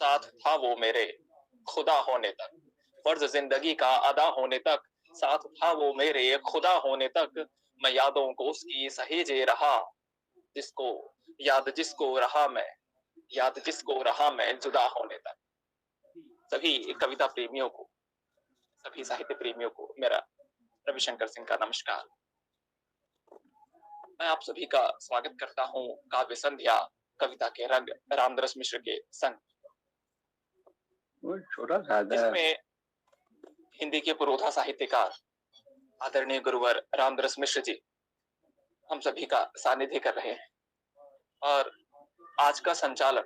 साथ था वो मेरे खुदा होने तक, फर्ज जिंदगी का अदा होने तक, साथ था वो मेरे खुदा होने तक, मैं यादों को उसकी सहेजे रहा, जिसको जिसको रहा मैं, याद जिसको रहा मैं जुदा होने तक। सभी कविता प्रेमियों को, सभी साहित्य प्रेमियों को मेरा रविशंकर सिंह का नमस्कार। मैं आप सभी का स्वागत करता हूँ काव्य संध्या कविता के रंग रामदरस मिश्र के संग। छोटा सा इसमें हिंदी के पुरोधा साहित्यकार आदरणीय गुरुवर रामदरस मिश्र जी हम सभी का सानिध्य कर रहे हैं, और आज का संचालन,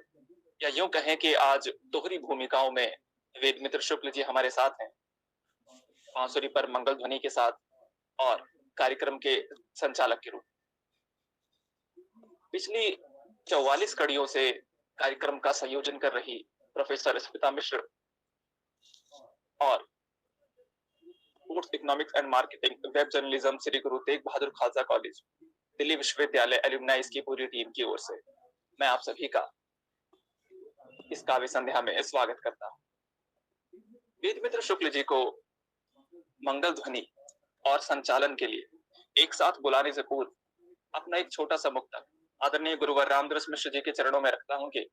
या यूं कहें कि आज दोहरी भूमिकाओं में वेदमित्र शुक्ल जी हमारे साथ हैं, बांसुरी पर मंगल ध्वनि के साथ और कार्यक्रम के संचालक के रूप। पिछली 44 कड़ियों से कार्यक्रम का संयोजन कर रही प्रोफेसर स्मिता मिश्र और sports economics and marketing web journalism Shri Guru Tegh Bahadur Khalsa college Delhi विश्वविद्यालय एलुमनाई की पूरी टीम की ओर से मैं आप सभी का इस काव्य संध्या में स्वागत करता हूँ। वेदमित्र शुक्ल जी को मंगल ध्वनि और संचालन के लिए एक साथ बुलाने से पूर्व अपना एक छोटा सा मुक्तक आदरणीय गुरुवर रामदरस मिश्र जी के चरणों में रखता हूँ कि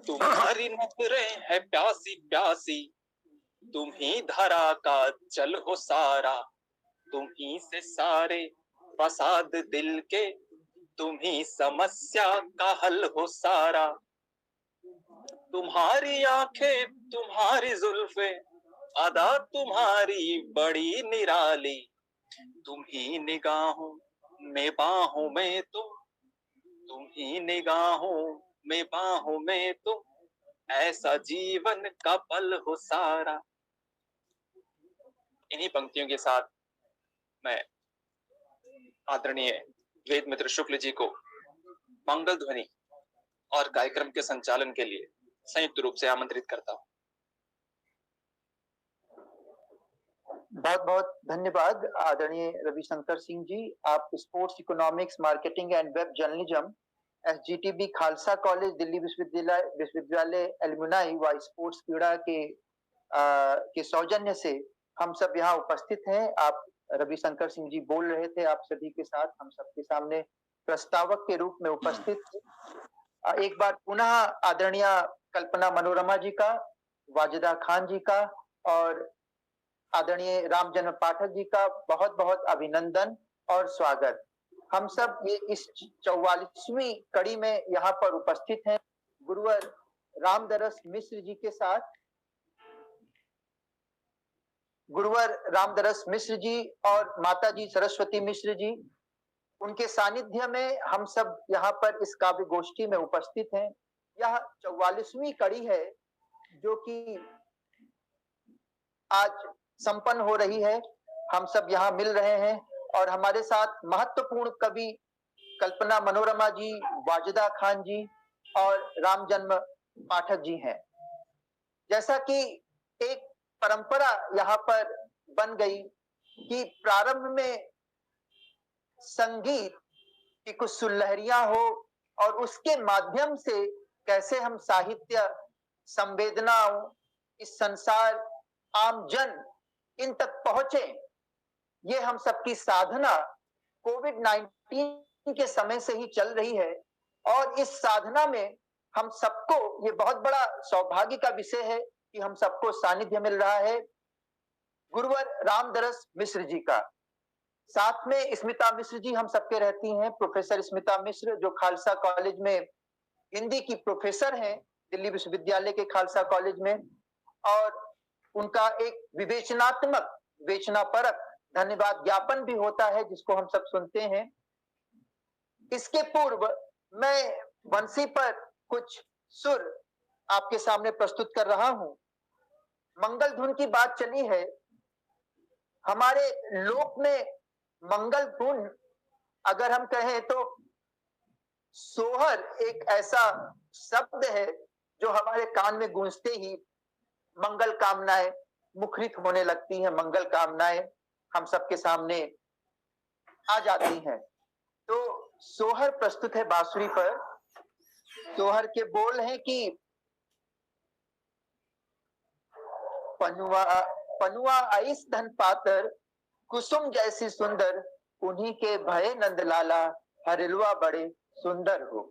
तुम्हारी नजरें है प्यासी प्यासी, तुम ही धरा का जल हो सारा, तुम ही से सारे फसाद दिल के, तुम ही समस्या का हल हो सारा। तुम्हारी आंखें तुम्हारी जुल्फे, अदा तुम्हारी बड़ी निराली, तुम ही निगाहों में बाहों में तुम ही निगाहों में बाहों में तुम, ऐसा जीवन का पल हो सारा। इन्हीं पंक्तियों के साथ मैं आदरणीय वेदमित्र शुक्ल जी को मंगल ध्वनि और कार्यक्रम के संचालन के लिए संयुक्त रूप से आमंत्रित करता हूँ। बहुत बहुत धन्यवाद आदरणीय रविशंकर सिंह जी। आप sports economics marketing and web journalism SGTB Khalsa college Delhi विश्वविद्यालय एलुमनाई व स्पोर्ट्स क्रीड़ा के सौजन्य से हम सब यहाँ उपस्थित हैं। आप रविशंकर सिंह जी बोल रहे थे, आप सभी के साथ हम सबके सामने प्रस्तावक के रूप में उपस्थित। एक बार पुनः आदरणीय कल्पना मनोरमा जी का, वाजिदा खान जी का और आदरणीय रामजन्म पाठक जी का बहुत बहुत अभिनंदन और स्वागत। हम सब ये इस 44वीं कड़ी में यहाँ पर उपस्थित हैं गुरुवर रामदरस मिश्र जी के साथ। गुरुवर रामदरस मिश्र जी और माता जी सरस्वती मिश्र जी, उनके सानिध्य में हम सब यहाँ पर इस काव्य गोष्ठी में उपस्थित हैं। यह 44वीं कड़ी है जो कि आज संपन्न हो रही है। हम सब यहाँ मिल रहे हैं और हमारे साथ महत्वपूर्ण कवि कल्पना मनोरमा जी, वाजिदा खान जी और रामजन्म पाठक जी हैं। जैसा कि एक परंपरा यहाँ पर बन गई कि प्रारंभ में संगीत की कुछ सुलहरियां हो और उसके माध्यम से कैसे हम साहित्य, संवेदनाओं, इस संसार, आम जन इन तक पहुंचे, ये हम सबकी साधना कोविड-19 के समय से ही चल रही है। और इस साधना में हम सबको ये बहुत बड़ा सौभाग्य का विषय है कि हम सबको सानिध्य मिल रहा है गुरुवर रामदरस मिश्र जी का। साथ में स्मिता मिश्र जी हम सबके रहती हैं, प्रोफेसर स्मिता मिश्र जो खालसा कॉलेज में हिंदी की प्रोफेसर हैं दिल्ली विश्वविद्यालय के खालसा कॉलेज में, और उनका एक विवेचनात्मक, विवेचनापरक धन्यवाद ज्ञापन भी होता है जिसको हम सब सुनते हैं। इसके पूर्व मैं बंसी पर कुछ सुर आपके सामने प्रस्तुत कर रहा हूं। मंगल धुन की बात चली है, हमारे लोक में मंगल धुन अगर हम कहें तो सोहर एक ऐसा शब्द है जो हमारे कान में गूंजते ही मंगल कामनाएं मुखरित होने लगती हैं, मंगल कामनाएं हम सबके सामने आ जाती हैं। तो सोहर प्रस्तुत है बांसुरी पर। सोहर के बोल हैं कि पनुआ पनुआ आइस धन पातर, कुसुम जैसी सुंदर, उन्हीं के भये नंदलाला, हरिलुआ बड़े सुंदर हो।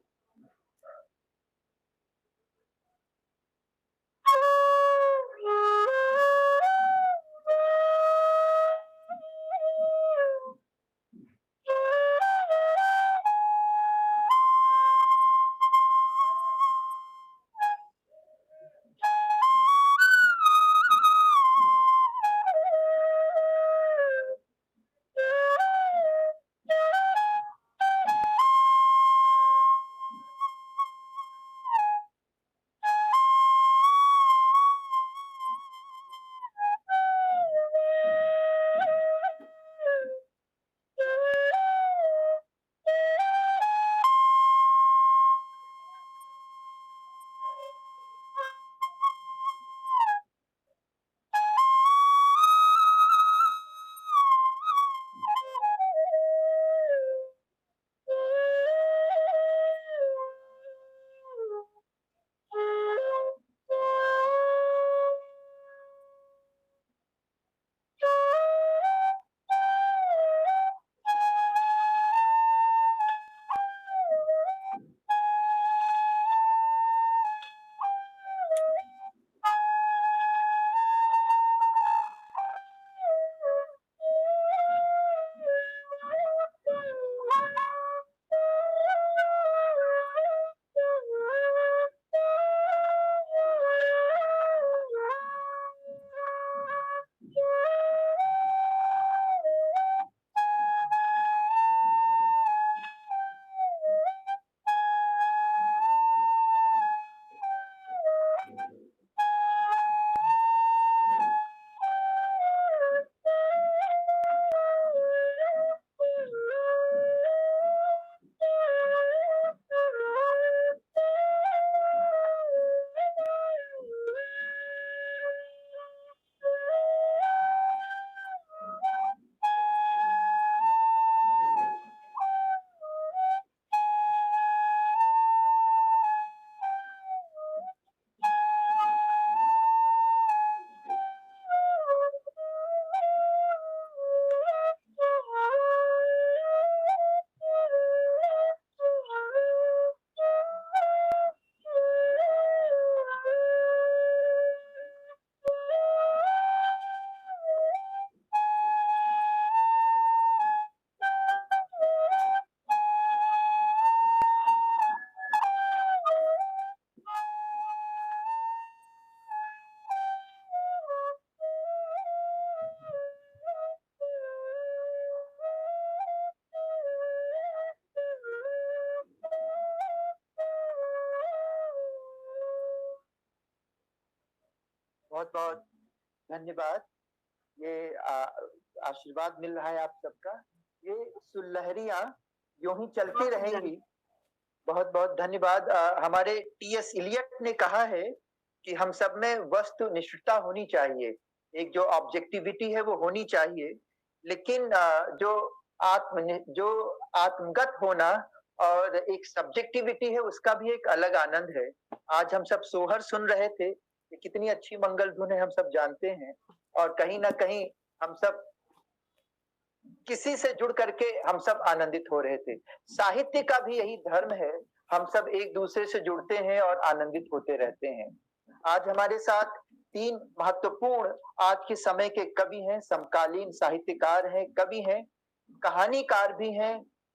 बहुत बहुत धन्यवाद। ये आशीर्वाद मिल रहा है आप सबका। ये सुलहरियां यूं ही चलती रहेंगी। बहुत बहुत धन्यवाद। हमारे टी.एस. इलियट ने कहा है कि हम सब में वस्तुनिष्ठता होनी चाहिए, एक जो ऑब्जेक्टिविटी है वो होनी चाहिए, लेकिन जो आत्मगत होना और एक सब्जेक्टिविटी है उसका भी एक अलग आनंद है। आज हम सब सोहर सुन रहे थे, ये कितनी अच्छी मंगल धुन है हम सब जानते हैं, और कहीं ना कहीं हम सब किसी से जुड़ करके हम सब आनंदित हो रहे थे। साहित्य का भी यही धर्म है, हम सब एक दूसरे से जुड़ते हैं और आनंदित होते रहते हैं। आज हमारे साथ 3 महत्वपूर्ण आज के समय के कवि हैं, समकालीन साहित्यकार हैं, कवि हैं, कहानीकार भी हैं,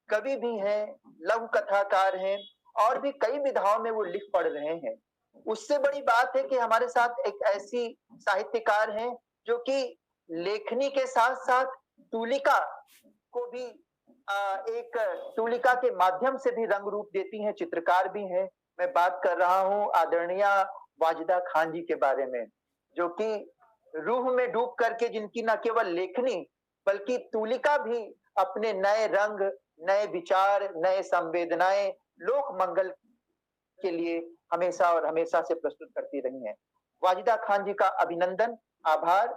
कवि भी हैं, लघु कथाकार हैं, और भी कई विधाओं में वो लिख पढ़ रहे हैं। उससे बड़ी बात है कि हमारे साथ एक ऐसी साहित्यकार हैं जो कि लेखनी के साथ साथ तूलिका को भी एक तूलिका के माध्यम से भी रंग रूप देती हैं, चित्रकार भी हैं। मैं बात कर रहा हूँ आदरणीय वाजिदा खान जी के बारे में, जो कि रूह में डूब करके जिनकी न केवल लेखनी बल्कि तूलिका भी अपने नए रंग, नए विचार, नए संवेदनाएं लोक मंगल के लिए हमेशा और हमेशा से प्रस्तुत करती रही हैं। वाजिदा खान जी का अभिनंदन, आभार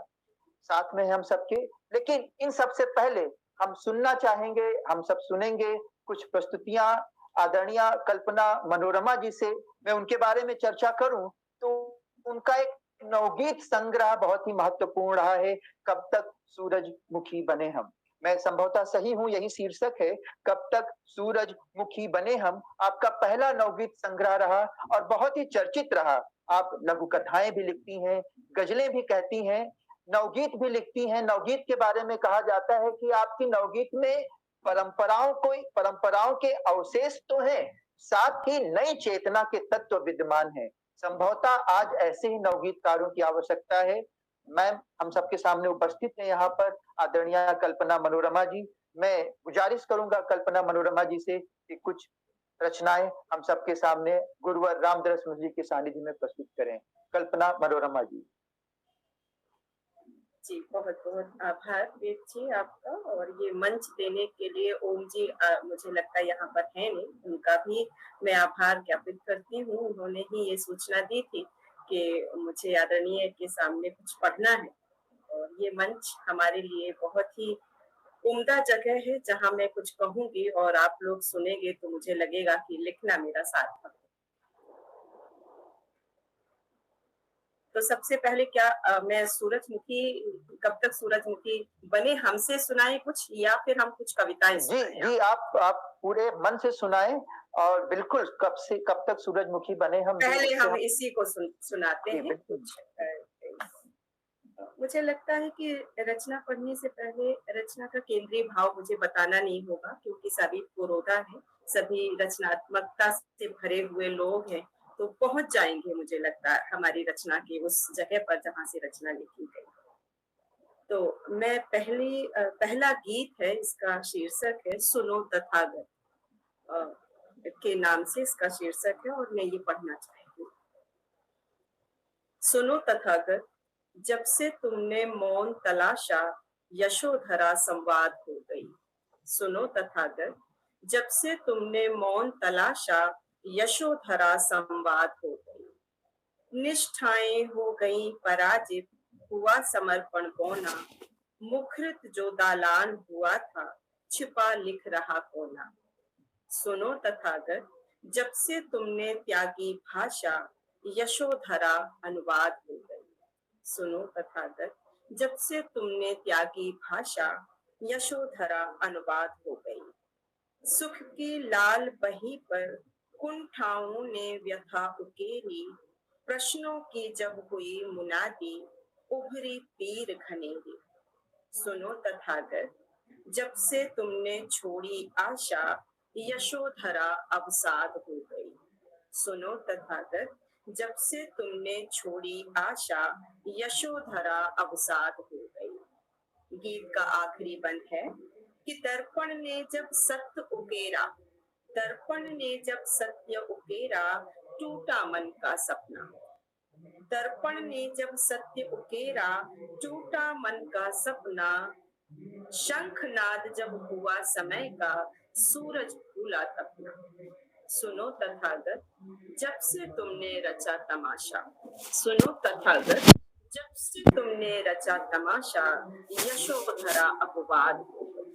साथ में हम सबके। लेकिन इन सबसे पहले हम सुनना चाहेंगे, हम सब सुनेंगे कुछ प्रस्तुतियां आदरणीय कल्पना मनोरमा जी से मैं उनके बारे में चर्चा करूं तो उनका एक नवगीत संग्रह बहुत ही महत्वपूर्ण रहा है, कब तक सूरजमुखी बने हम। मैं संभवतः सही हूं, यही शीर्षक है, कब तक सूरजमुखी बने हम। आपका पहला नवगीत संग्रह रहा और बहुत ही चर्चित रहा। आप लघु कथाएं भी लिखती हैं, गजलें भी कहती हैं, नवगीत भी लिखती हैं। नवगीत के बारे में कहा जाता है कि आपकी नवगीत में परंपराओं के अवशेष तो हैं, साथ ही नई चेतना के तत्व विद्यमान हैं। संभवतः आज ऐसे ही नवगीतकारों की आवश्यकता है। मैम हम सबके सामने उपस्थित हैं यहाँ पर आदरणीय कल्पना मनोरमा जी। मैं गुजारिश करूंगा कल्पना मनोरमा जी से कि कुछ रचनाएं हम सबके सामने गुरुवर रामदरस मिश्र जी के सानिध्य में प्रस्तुत करें। कल्पना मनोरमा जी। जी, बहुत बहुत आभार वेद जी आपका, और ये मंच देने के लिए ओम जी मुझे लगता है यहाँ पर है नहीं, उनका भी मैं आभार ज्ञापित करती हूँ। उन्होंने ही ये सूचना दी थी कि मुझे आदरणीय के सामने कुछ पढ़ना है, और ये मंच हमारे लिए बहुत ही उम्दा जगह है जहाँ मैं कुछ कहूंगी और आप लोग सुनेंगे तो मुझे लगेगा कि लिखना मेरा सार्थक। तो सबसे पहले क्या मैं सूरजमुखी कब तक सूरजमुखी बने हमसे सुनाए कुछ, या फिर हम कुछ कविताएं सुनाएं? जी आप पूरे मन से सुनाएं, और बिल्कुल कब तक सूरजमुखी बने हम। पहले हम इसी को सुनाते हैं कुछ। मुझे लगता है कि रचना पढ़ने से पहले रचना का केंद्रीय भाव मुझे बताना नहीं होगा, क्योंकि सभी पुरोधा है, सभी रचनात्मकता से भरे हुए लोग हैं, तो पहुंच जाएंगे मुझे लगता है हमारी रचना की उस जगह पर जहां से रचना लिखी गई। तो मैं पहला गीत है, इसका शीर्षक है सुनो तथागत के नाम से इसका शीर्षक है, और मैं ये पढ़ना चाहती हूँ। सुनो तथागत, जब से तुमने मौन तलाशा यशोधरा संवाद हो गई। सुनो तथागत, जब से तुमने मौन तलाशा यशोधरा संवाद हो गई। निष्ठाएं हो गई पराजित, हुआ समर्पण कोना, मुखरित जो दालान हुआ था, छिपा लिख रहा कोना। सुनो तथागत, जब से तुमने त्यागी भाषा यशोधरा अनुवाद हो गई। सुनो तथागत, जब से तुमने त्यागी भाषा यशोधरा अनुवाद हो गई। सुख की लाल बही पर कुंठाओं ने व्यथा उकेरी, प्रश्नों की जब हुई मुनादी, उभरी तीर घनेरी। सुनो तथागत, जब से तुमने छोड़ी आशा यशोधरा अवसाद हो गई। सुनो तथागत, जब से तुमने छोड़ी आशा यशोधरा अवसाद हो गई। गीत का आखिरी बंद है कि दर्पण ने जब सत्य उकेरा, दर्पण ने जब सत्य उकेरा, टूटा मन का सपना। दर्पण ने जब सत्य उकेरा, टूटा मन का सपना। शंखनाद जब हुआ समय का, सूरज भूला तपना। सुनो तथागत, जब से तुमने रचा तमाशा। सुनो तथागत, जब से तुमने रचा तमाशा यशोधरा अपवाद हो गई।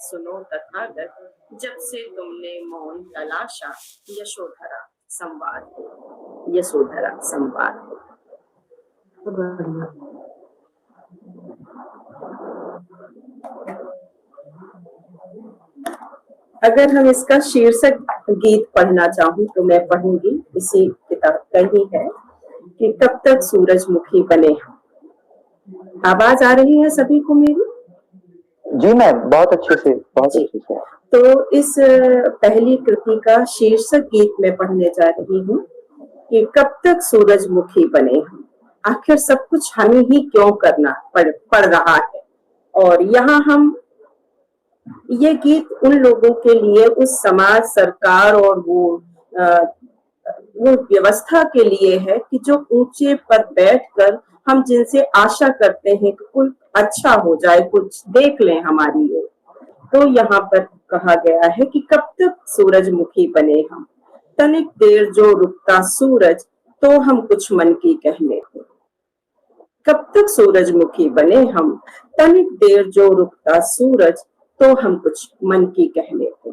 सुनो तथागत, जब से तुमने मौन तलाशा यशोधरा संवाद हो। यशोधरा संवाद हो। अगर हम इसका शीर्षक गीत पढ़ना चाहूं तो मैं पढ़ूंगी, इसी किताब का ही है कि कब तक सूरजमुखी बने हम। आवाज आ रही है सभी को मेरी? जी मैम, बहुत अच्छे से, बहुत अच्छे से। तो इस पहली कृति का शीर्षक गीत मैं पढ़ने जा रही हूँ कि कब तक सूरजमुखी बने हम। आखिर सब कुछ हमें ही क्यों करना पड़ रहा है। और यहाँ हम ये गीत उन लोगों के लिए, उस समाज, सरकार और वो व्यवस्था के लिए है कि जो ऊंचे पर बैठकर हम जिनसे आशा करते हैं कि कुछ अच्छा हो जाए, कुछ देख लें हमारी ओर। तो यहाँ पर कहा गया है कि कब तक सूरजमुखी बने हम, तनिक देर जो रुकता सूरज, तो हम कुछ मन की कह लेते। कब तक सूरजमुखी बने हम, तनिक देर जो रुकता सूरज, तो हम कुछ मन की कह लेते।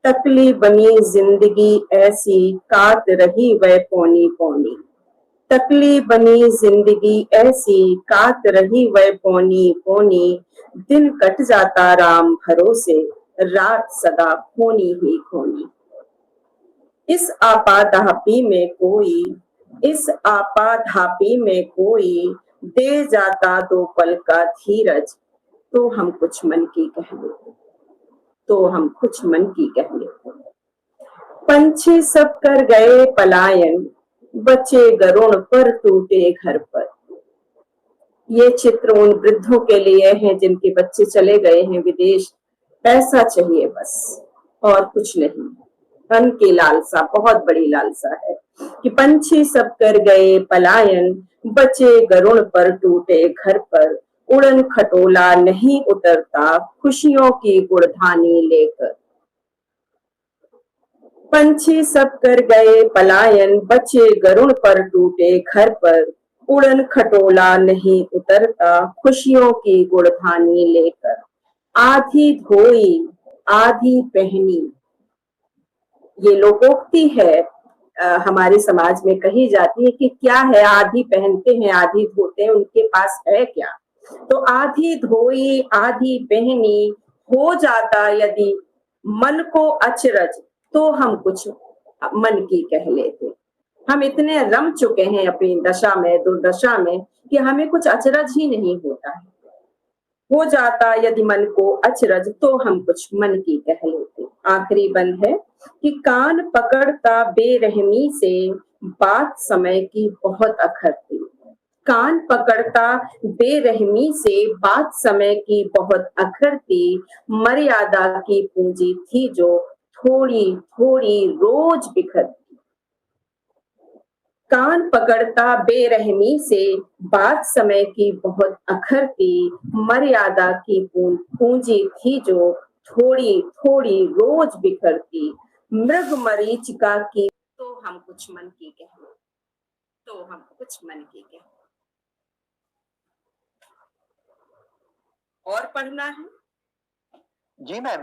तकली बनी जिंदगी ऐसी काट रही वह पौनी पौनी। तकली बनी जिंदगी ऐसी काट रही वह पौनी पौनी। दिन कट जाता राम भरोसे रात सदा खोनी ही खोनी। इस आपाधापी में कोई इस आपाधापी में कोई दे जाता दो पल का धीरज, तो हम कुछ मन की कह लेते तो हम कुछ मन की कह लेते। पंछी सब कर गए पलायन, बचे गरुण पर टूटे घर पर। ये चित्र उन वृद्धों के लिए है जिनके बच्चे चले गए हैं विदेश। पैसा चाहिए बस और कुछ नहीं। धन की लालसा बहुत बड़ी लालसा है कि पंछी सब कर गए पलायन, बचे गरुण पर टूटे घर पर। उड़न खटोला नहीं उतरता खुशियों की गुड़धानी लेकर। पंछी सब कर गए पलायन, बचे गरुण पर टूटे घर पर। उड़न खटोला नहीं उतरता खुशियों की गुड़धानी लेकर। आधी धोई आधी पहनी, ये लोकोक्ति है, हमारे समाज में कही जाती है कि क्या है, आधी पहनते हैं आधी धोते हैं, उनके पास है क्या। तो आधी धोई आधी पहनी, हो जाता यदि मन को अचरज, तो हम कुछ मन की कह लेते। हम इतने रम चुके हैं अपनी दशा में दुर्दशा में कि हमें कुछ अचरज ही नहीं होता है। हो जाता यदि मन को अचरज, तो हम कुछ मन की कह लेते। आखिरी बंद है कि कान पकड़ता बेरहमी से बात समय की बहुत अखरती। कान पकड़ता बेरहमी से बात समय की बहुत अखरती। मर्यादा की पूंजी थी जो थोड़ी थोड़ी रोज बिखरती। कान पकड़ता बेरहमी से बात समय की बहुत अखरती। मर्यादा की पूंजी थी जो थोड़ी थोड़ी रोज बिखरती। मृग मरीचिका की तो हम कुछ मन की कह तो हम कुछ मन की कह। और पढ़ना है? जी मैम,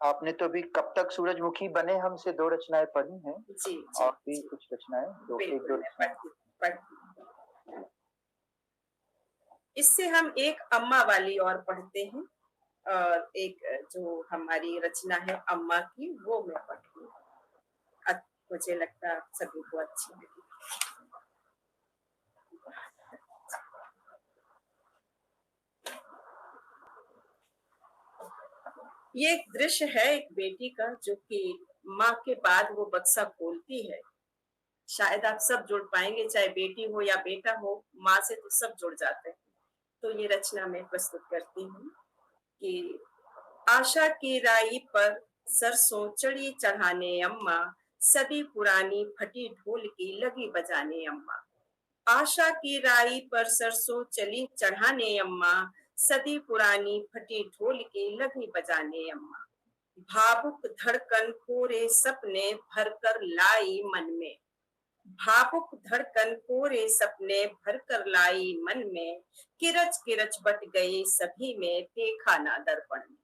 आपने तो अभी कब तक सूरजमुखी बने हमसे 2 रचनाएं पढ़ी हैं। जी, और भी कुछ रचनाएं एक दो इससे हम एक अम्मा वाली और पढ़ते हैं, और एक जो हमारी रचना है अम्मा की, वो मैं पढ़ती हूँ। मुझे लगता सभी को अच्छी लगी। ये एक दृश्य है एक बेटी का, जो कि माँ के बाद वो बक्सा खोलती है। शायद आप सब जुड़ पाएंगे, चाहे बेटी हो या बेटा हो, माँ से तो सब जुड़ जाते हैं। तो ये रचना मैं प्रस्तुत करती हूँ कि आशा की राई पर सरसों चढ़ी चढ़ाने अम्मा, सदी पुरानी फटी ढोल की लगी बजाने अम्मा। आशा की राई पर सरसों चली चढ़ाने अम्मा, सदी पुरानी फटी ढोल की लगी बजाने अम्मा। भावुक धड़कन कोरे सपने भरकर लाई मन में। भावुक धड़कन कोरे सपने भरकर लाई मन में। किरच किरच बट गई सभी में, देखा ना दर्पण में।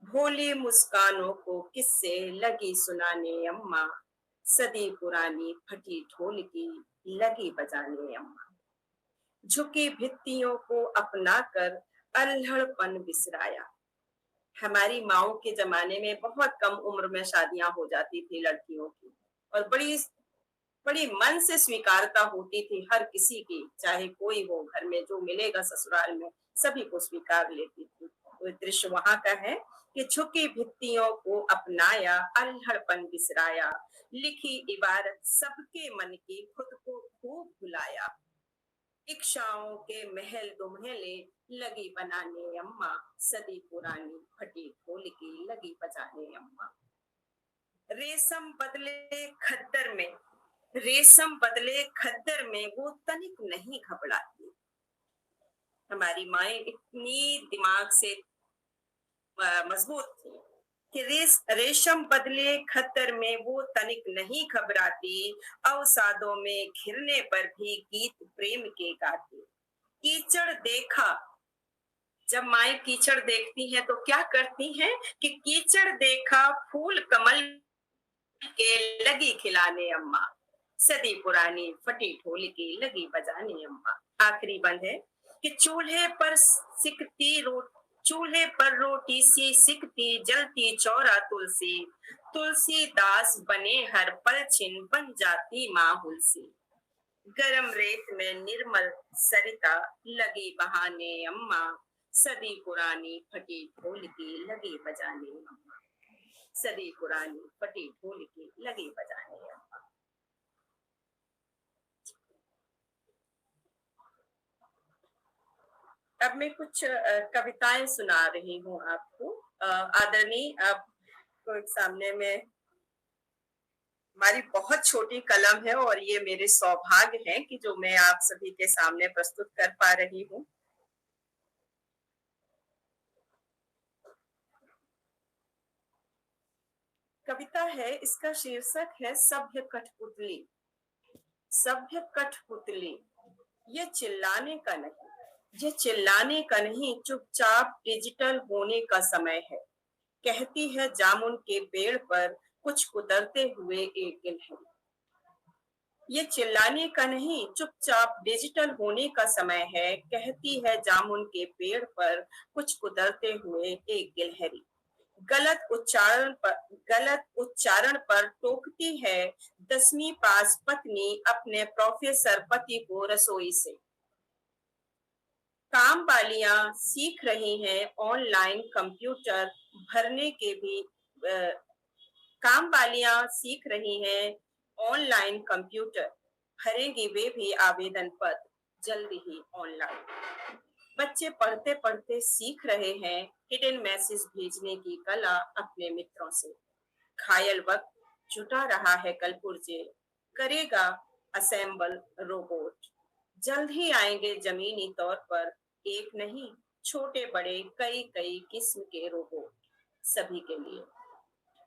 भोली मुस्कानों को किससे लगी सुनाने अम्मा, सदी पुरानी फटी ढोल की लगी बजाने अम्मा। झुकी भित्तियों को अपनाकर अल्हड़पन बिसराया। हमारी माओ के जमाने में बहुत कम उम्र में शादियां हो जाती थी लड़कियों की, और बड़ी बड़ी मन से स्वीकारता होती थी हर किसी की, चाहे कोई हो, घर में जो मिलेगा ससुराल में सभी को स्वीकार लेती थी। तो दृश्य वहां का है कि झुकी भित्तियों को अपनाया, अल्हड़पन बिसराया। लिखी इबारत सबके मन की, खुद को खूब भुलाया। इच्छाओं के महल दुमहले लगी बनाने अम्मा, सदी पुरानी फटी ढोल की लगी बजाने अम्मा। रेशम बदले खद्दर में, रेशम बदले खद्दर में वो तनिक नहीं घबराती। हमारी माएं इतनी दिमाग से मजबूत थी कि रेशम बदले खद्दर में वो तनिक नहीं घबराती। अवसादों में घिरने पर भी गीत प्रेम के गाती। कीचड़ देखा जब माए कीचड़ देखती हैं तो क्या करती हैं कि कीचड़ देखा फूल कमल के लगी खिलाने अम्मा, सदी पुरानी फटी ढोल की लगी बजाने अम्मा। आखिरी बंद है कि चूल्हे पर रोटी सी सिकती जलती चौरा तुलसी, तुलसीदास बने हर पलछिन बन जाती माँ हुलसी। गरम रेत में निर्मल सरिता लगी बहाने अम्मा, सदी पुरानी फटी ढोल की लगी बजाने अम्मा, सदी पुरानी फटी ढोल की लगी बजाने अम्मा। अब मैं कुछ कविताएं सुना रही हूँ आपको। आदरणीय, आपको सामने में हमारी बहुत छोटी कलम है और ये मेरे सौभाग्य है कि जो मैं आप सभी के सामने प्रस्तुत कर पा रही हूँ। कविता है, इसका शीर्षक है सभ्य कठपुतली। सभ्य कठपुतली, ये चिल्लाने का नहीं, ये चिल्लाने का नहीं, चुपचाप डिजिटल होने का समय है। कहती है जामुन के पेड़ पर कुछ कुतरते हुए एक गिलहरी। ये चिल्लाने का नहीं, चुपचाप डिजिटल होने का समय है। कहती है जामुन के पेड़ पर कुछ कुतरते हुए एक गिलहरी। गलत उच्चारण पर टोकती है 10वीं पास पत्नी अपने प्रोफेसर पति को रसोई से। काम वालियां सीख रही हैं ऑनलाइन कंप्यूटर भरने के भी काम वालियां सीख रही हैं ऑनलाइन कंप्यूटर भरेंगी वे भी आवेदन पत्र जल्दी ही ऑनलाइन। बच्चे पढ़ते पढ़ते सीख रहे हैं हिडन मैसेज भेजने की कला अपने मित्रों से। घायल वक्त जुटा रहा है कल पुर्जे, करेगा असेंबल रोबोट। जल्द ही आएंगे जमीनी तौर पर, एक नहीं छोटे बड़े कई कई किस्म के रोबोट सभी के लिए।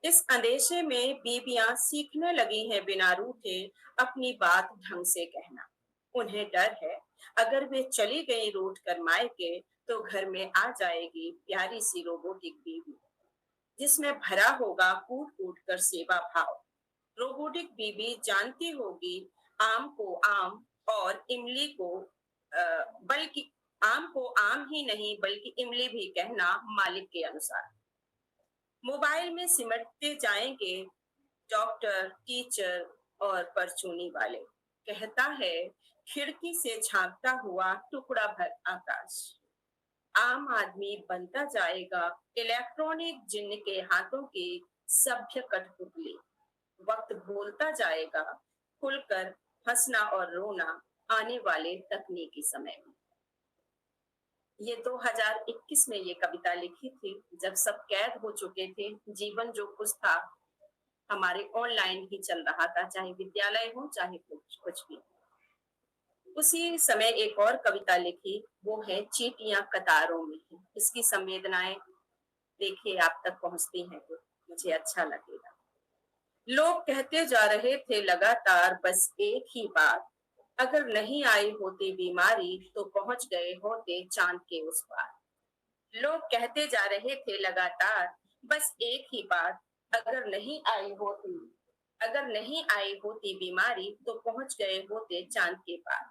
इस अंदेशे में बीबियां सीखने लगी हैं बिना रूठे अपनी बात ढंग से कहना। उन्हें डर है अगर वे चली गई रूठ कर मायके तो घर में आ जाएगी प्यारी सी रोबोटिक बीबी, जिसमें भरा होगा कूट कूट कर सेवा भाव। रोबोटिक बीबी जानती होगी आम को आम और इमली को बल्कि आम को आम ही नहीं बल्कि इमली भी कहना मालिक के अनुसार। मोबाइल में सिमटते जाएंगे डॉक्टर, टीचर और परचूनी वाले। कहता है खिड़की से झांकता हुआ टुकड़ा भर आकाश। आम आदमी बनता जाएगा इलेक्ट्रॉनिक जिन्न के हाथों की सभ्य कठपुतली। वक्त भूलता जाएगा खुलकर हंसना और रोना आने वाले तकनीकी समय में। ये 2021 में ये कविता लिखी थी जब सब कैद हो चुके थे। जीवन जो कुछ था हमारे ऑनलाइन ही चल रहा था, चाहे विद्यालय हो चाहे कुछ भी। उसी समय एक और कविता लिखी, वो है चींटियां कतारों में। इसकी संवेदनाएं देखिए आप तक पहुंचती हैं तो मुझे अच्छा लगेगा। लोग कहते जा रहे थे लगातार बस एक ही बात, अगर नहीं आई होती बीमारी तो पहुंच गए होते चांद के उस पार। लोग कहते जा रहे थे लगातार बस एक ही बात, अगर नहीं आई होती बीमारी तो पहुंच गए होते चांद के पार।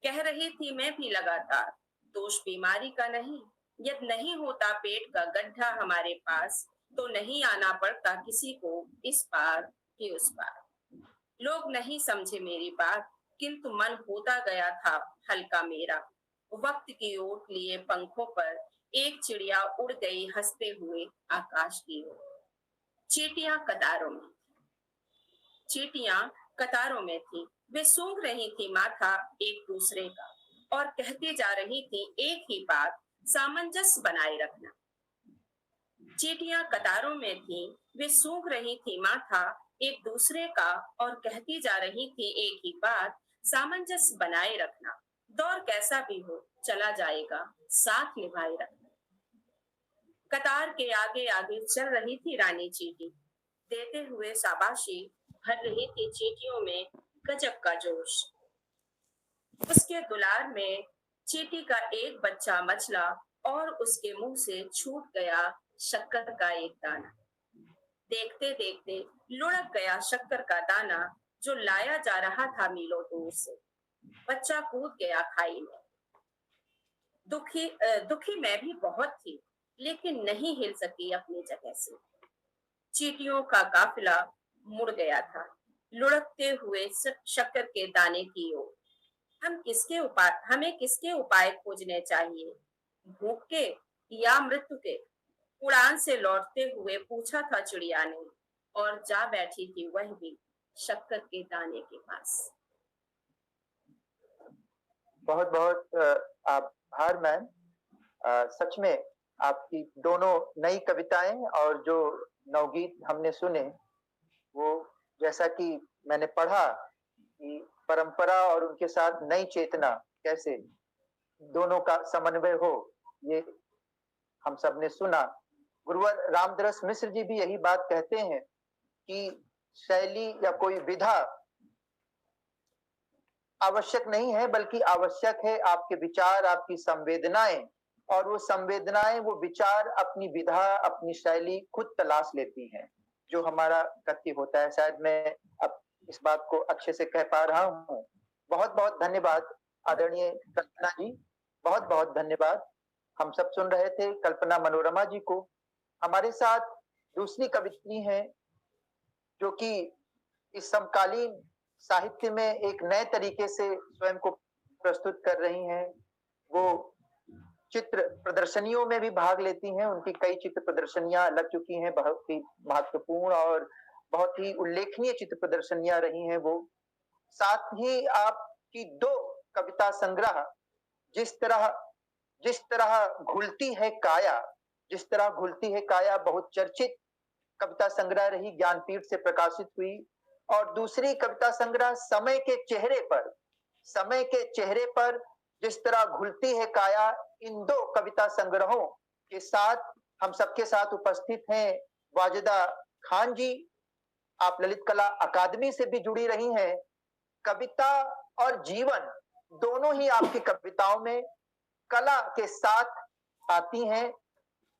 कह रही थी मैं भी लगातार, दोष बीमारी का नहीं, यदि नहीं होता पेट का गड्ढा हमारे पास तो नहीं आना पड़ता किसी को इस पार कि उस पार। लोग नहीं समझे मेरी बात, किंतु मन होता गया था हल्का मेरा। वक्त की ओट लिए पंखों पर एक चिड़िया उड़ गई हंसते हुए आकाश की ओर। चींटियां कतारों में थी, वे सूंघ रही थी माथा एक दूसरे का और कहती जा रही थी एक ही बात, सामंजस्य बनाए रखना। चींटियां कतारों में थी, वे सूंघ रही थी माथा एक दूसरे का और कहती जा रही थी एक ही बात, सामंजस्य बनाए रखना। दौर कैसा भी हो चला जाएगा, साथ निभाए रखना। कतार के आगे आगे चल रही थी रानी चींटी, देते हुए शाबाशी भर रही थी चींटियों में गजब का जोश। उसके दुलार में चींटी का एक बच्चा मचला और उसके मुंह से छूट गया शक्कर का एक दाना। देखते देखते लुढ़क गया शक्कर का दाना जो लाया जा रहा था मीलों दूर से। बच्चा कूद गया खाई में। दुखी मैं भी बहुत थी, लेकिन नहीं हिल सकी अपनी जगह से। चींटियों का काफिला मुड़ गया था, लुढ़कते हुए शक्कर के दाने की ओर। हमें किसके उपाय खोजने चाहिए, भूख के या मृत्यु के? उड़ान से लौटते हुए पूछा था चिड़िया ने, और जा बैठी थी वह भी शक्कर के दाने के पास। बहुत बहुत आभार मैम। सच में आपकी दोनों नई कविताएं और जो नवगीत हमने सुने, वो जैसा कि मैंने पढ़ा कि परंपरा और उनके साथ नई चेतना कैसे दोनों का समन्वय हो, ये हम सब ने सुना। गुरुवर रामदरस मिश्र जी भी यही बात कहते हैं कि शैली या कोई विधा आवश्यक नहीं है, बल्कि आवश्यक है आपके विचार, आपकी संवेदनाएं, और वो संवेदनाएं, वो विचार अपनी विधा, अपनी शैली खुद तलाश लेती हैं, जो हमारा गति होता है। शायद मैं अब इस बात को अच्छे से कह पा रहा हूँ। बहुत बहुत धन्यवाद आदरणीय कल्पना जी, बहुत बहुत धन्यवाद। हम सब सुन रहे थे कल्पना मनोरमा जी को। हमारे साथ दूसरी कवित्री हैं जो कि इस समकालीन साहित्य में एक नए तरीके से स्वयं को प्रस्तुत कर रही हैं। वो चित्र प्रदर्शनियों में भी भाग लेती हैं। उनकी कई चित्र प्रदर्शनियां लग चुकी हैं, बहुत ही महत्वपूर्ण और बहुत ही उल्लेखनीय चित्र प्रदर्शनियां रही हैं वो। साथ ही आपकी दो कविता संग्रह, जिस तरह घुलती है काया, जिस तरह घुलती है काया बहुत चर्चित कविता संग्रह रही, ज्ञानपीठ से प्रकाशित हुई। और दूसरी कविता संग्रह समय के चेहरे पर जिस तरह घुलती है काया, इन दो कविता संग्रहों के साथ हम सबके साथ उपस्थित हैं वाजिदा खान जी। आप ललित कला अकादमी से भी जुड़ी रही हैं। कविता और जीवन दोनों ही आपकी कविताओं में कला के साथ आती हैं।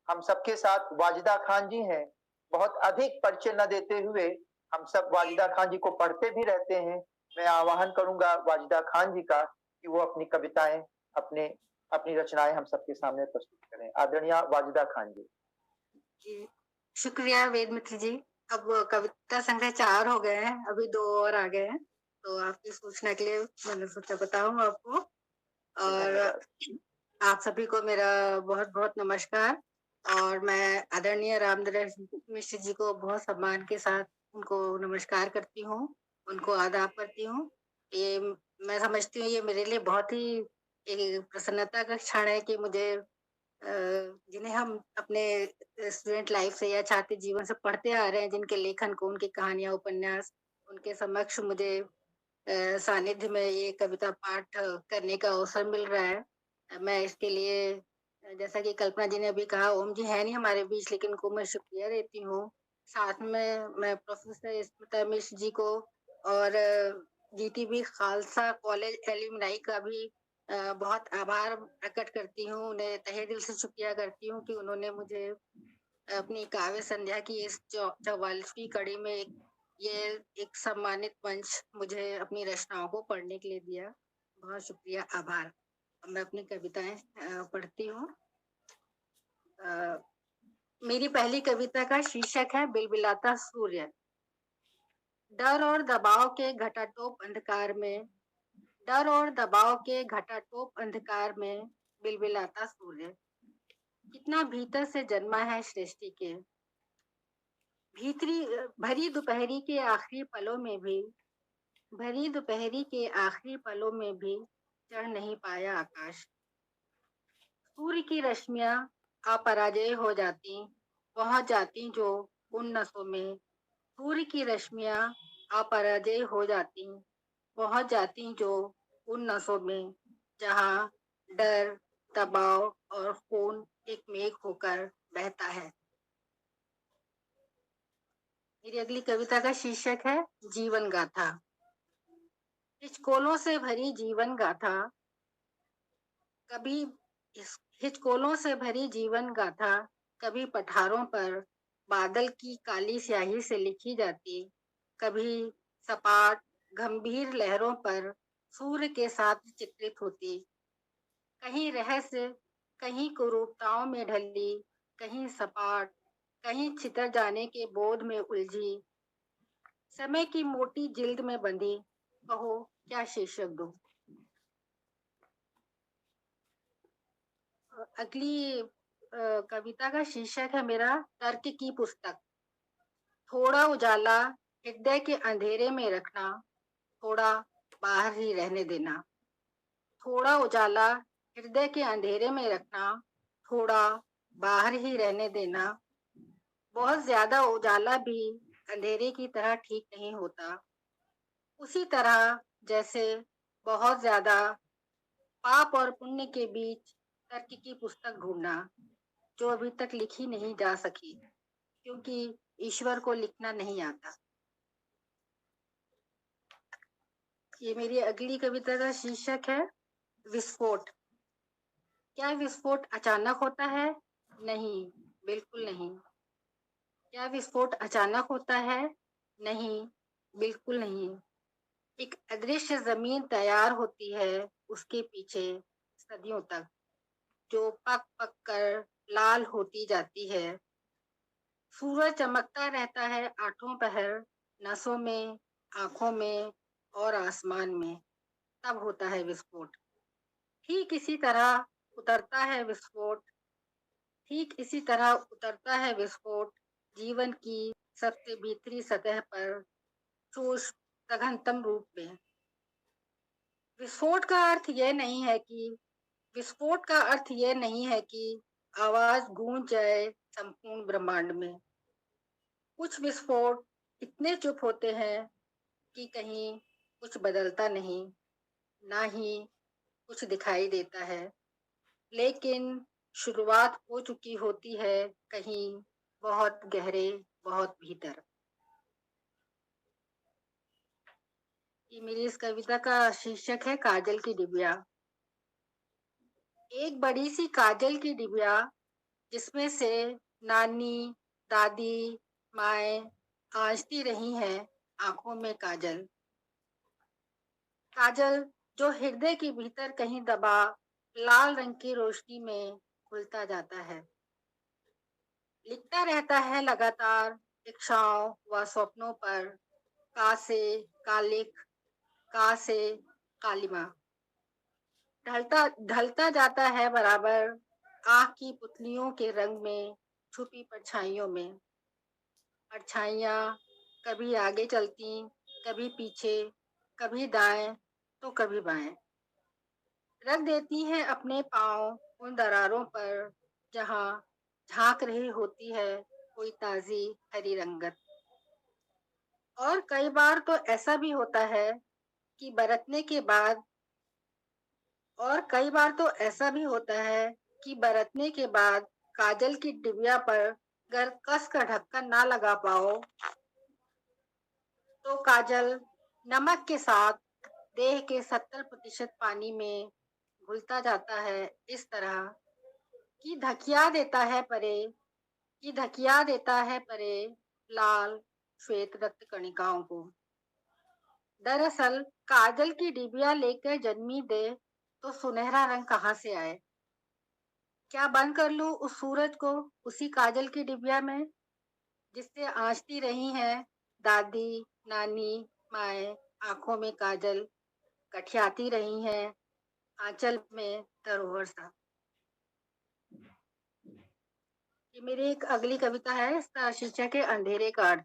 हम सबके साथ वाजिदा खान जी हैं। बहुत अधिक परिचय न देते हुए, हम सब वाजिदा खान जी को पढ़ते भी रहते हैं। मैं आह्वान करूंगा वाजिदा खान जी का कि वो अपनी कविताएं, अपनी रचनाएं हम सबके सामने प्रस्तुत करें। आदरणीय वाजिदा खान जी। शुक्रिया वेद मित्र जी। अब कविता संग्रह 4 हो गए हैं, अभी 2 और आ गए हैं, तो आपकी सूचना के लिए मैंने सोचा बताऊं आपको। और आप सभी को मेरा बहुत बहुत नमस्कार। और मैं आदरणीय रामदरस मिश्र जी को बहुत सम्मान के साथ उनको नमस्कार करती हूँ, उनको आदाब करती हूँ। ये मैं समझती हूँ ये मेरे लिए बहुत ही एक प्रसन्नता का क्षण है कि मुझे जिन्हें हम अपने स्टूडेंट लाइफ से या छात्र जीवन से पढ़ते आ रहे हैं, जिनके लेखन को, उनकी कहानियां, उपन्यास, उनके समक्ष मुझे सानिध्य में ये कविता पाठ करने का अवसर मिल रहा है। मैं इसके लिए, जैसा कि कल्पना जी ने अभी कहा, ओम जी है नहीं हमारे बीच, लेकिन उनको मैं शुक्रिया देती हूँ। साथ में मैं प्रोफेसर स्मिता मिश्र जी को और जीटीबी खालसा कॉलेज एल्यूमनाई का भी बहुत आभार प्रकट करती हूँ। उन्हें तहे दिल से शुक्रिया करती हूँ कि उन्होंने मुझे अपनी काव्य संध्या की इस 44वीं कड़ी में एक सम्मानित मंच मुझे अपनी रचनाओं को पढ़ने के लिए दिया। बहुत शुक्रिया, आभार। मैं अपनी कविताएं पढ़ती हूँ। मेरी पहली कविता का शीर्षक है बिलबिलाता सूर्य। डर और दबाव के घटाटोप अंधकार में, डर और दबाव के घटाटोप अंधकार में बिलबिलाता सूर्य कितना भीतर से जन्मा है सृष्टि के। भीतरी भरी दोपहरी के आखिरी पलों में भी, भरी दोपहरी के आखिरी पलों में भी चढ़ नहीं पाया आकाश। सूर्य की रश्मियां अपराजय हो जाती, पहुंच जाती जो उन नसों में। सूर्य की रश्मियां अपराजय हो जाती, पहुंच जाती जो उन नसों में, जहां डर, दबाव और खून एक मेघ होकर बहता है। मेरी अगली कविता का शीर्षक है जीवन गाथा। हिचकोलों से भरी जीवन गाथा, कभी इस हिचकोलों से भरी जीवन गाथा कभी पठारों पर बादल की काली स्याही से लिखी जाती, कभी सपाट गंभीर लहरों पर सूर्य के साथ चित्रित होती, कहीं रहस्य, कहीं कुरूपताओं में ढली, कहीं सपाट, कहीं छितर जाने के बोध में उलझी, समय की मोटी जिल्द में बंधी। कहो क्या शीर्षक दूं? अगली कविता का शीर्षक है मेरा तर्क की पुस्तक। थोड़ा उजाला हृदय के अंधेरे में रखना, थोड़ा बाहर ही रहने देना। थोड़ा उजाला हृदय के अंधेरे में रखना, थोड़ा बाहर ही रहने देना। बहुत ज्यादा उजाला भी अंधेरे की तरह ठीक नहीं होता। उसी तरह जैसे बहुत ज्यादा पाप और पुण्य के बीच तर्क की पुस्तक ढूंढना, जो अभी तक लिखी नहीं जा सकी, क्योंकि ईश्वर को लिखना नहीं आता। ये मेरी अगली कविता का शीर्षक है विस्फोट। क्या विस्फोट अचानक होता है? नहीं, बिल्कुल नहीं। क्या विस्फोट अचानक होता है? नहीं, बिल्कुल नहीं। एक अदृश्य जमीन तैयार होती है उसके पीछे सदियों तक, जो पक पक कर लाल होती जाती है। सूरज चमकता रहता है आठों पहर, नसों में, आंखों में और आसमान में। तब होता है विस्फोट। ठीक इसी तरह उतरता है विस्फोट। ठीक इसी तरह उतरता है विस्फोट जीवन की सबसे भीतरी सतह पर, ठोस सघनतम रूप में। विस्फोट का अर्थ यह नहीं है कि विस्फोट का अर्थ यह नहीं है कि आवाज गूंज जाए संपूर्ण ब्रह्मांड में। कुछ विस्फोट इतने चुप होते हैं कि कहीं कुछ बदलता नहीं, ना ही कुछ दिखाई देता है, लेकिन शुरुआत हो चुकी होती है कहीं बहुत गहरे, बहुत भीतर। ये मेरी इस कविता का शीर्षक है काजल की डिबिया। एक बड़ी सी काजल की डिबिया, जिसमें से नानी, दादी, माए आंचती रही हैं आंखों में काजल। काजल जो हृदय के भीतर कहीं दबा लाल रंग की रोशनी में घुलता जाता है। लिखता रहता है लगातार इच्छाओं व स्वप्नों पर, का से कालिक, का से कालिमा। ढलता ढलता जाता है बराबर आँख की पुतलियों के रंग में, छुपी परछाइयों में। परछाइयाँ कभी आगे चलती, कभी पीछे, कभी दाएं तो कभी बाएं। रख देती हैं अपने पाँव उन दरारों पर जहाँ झांक रही होती है कोई ताजी हरी रंगत। और कई बार तो ऐसा भी होता है कि बरतने के बाद और कई बार तो ऐसा भी होता है कि बरतने के बाद काजल की डिबिया पर अगर कस का ढक्कन ना लगा पाओ, तो काजल नमक के साथ देह के 70% पानी में घुलता जाता है, इस तरह कि धकिया देता है परे लाल श्वेत रक्त कणिकाओं को। दरअसल काजल की डिबिया लेकर जन्मी दे तो सुनहरा रंग कहाँ से आए? क्या बंद कर लूं उस सूरज को उसी काजल की डिबिया में, जिससे आंचती रही हैं दादी, नानी, माए आंखों में काजल, कठियाती रही हैं आंचल में धरोहर सा। ये मेरी एक अगली कविता है, इसका शीर्षक है अंधेरे का अर्थ।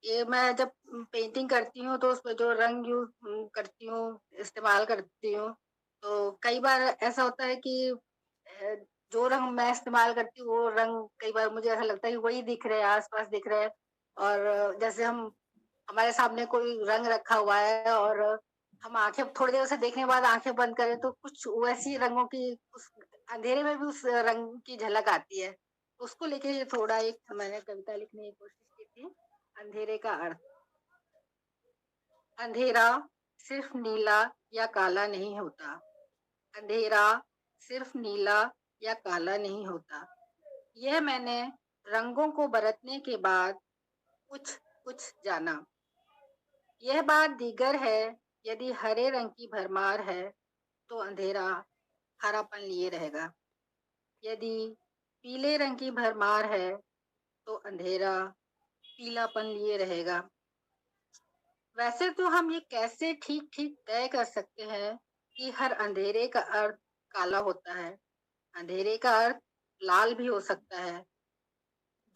ये मैं जब पेंटिंग करती हूँ तो उसमें जो रंग यूज करती हूँ, इस्तेमाल करती हूँ, तो कई बार ऐसा होता है कि जो रंग मैं इस्तेमाल करती हूँ वो रंग कई बार मुझे ऐसा लगता है कि वही दिख रहे हैं, आसपास दिख रहे हैं। और जैसे हमारे सामने कोई रंग रखा हुआ है और हम आंखें थोड़ी देर से देखने के बाद आंखें बंद करें तो कुछ वैसी रंगों की उस अंधेरे में भी उस रंग की झलक आती है। उसको लेके थोड़ा एक मैंने कविता लिखने की कोशिश की थी। अंधेरे का अर्थ। अंधेरा सिर्फ नीला या काला नहीं होता। अंधेरा सिर्फ नीला या काला नहीं होता। यह मैंने रंगों को बरतने के बाद कुछ कुछ जाना। यह बात दीगर है, यदि हरे रंग की भरमार है तो अंधेरा हरापन लिए रहेगा। यदि पीले रंग की भरमार है तो अंधेरा पीलापन लिए रहेगा। वैसे तो हम ये कैसे ठीक ठीक तय कर सकते हैं कि हर अंधेरे का अर्थ काला होता है, अंधेरे का अर्थ लाल भी हो सकता है।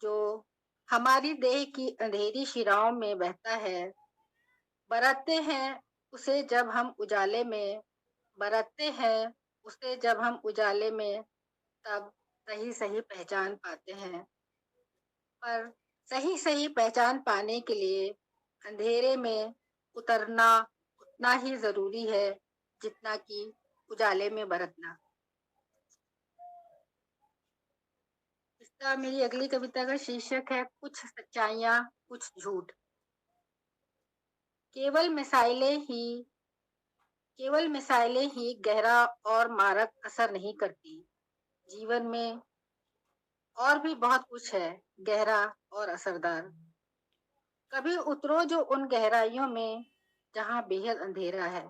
जो हमारी देह की अंधेरी शिराओं में बहता है, बरतते हैं उसे जब हम उजाले में, बरतते हैं उसे जब हम उजाले में, तब सही सही पहचान पाते हैं। पर सही सही पहचान पाने के लिए अंधेरे में उतरना उतना ही जरूरी है जितना कि उजाले में बरतना। इसका मेरी अगली कविता का शीर्षक है कुछ सच्चाइयां कुछ झूठ। केवल मिसाइलें ही गहरा और मारक असर नहीं करती। जीवन में और भी बहुत कुछ है गहरा और असरदार। कभी उतरो जो उन गहराइयों में जहां बेहद अंधेरा है।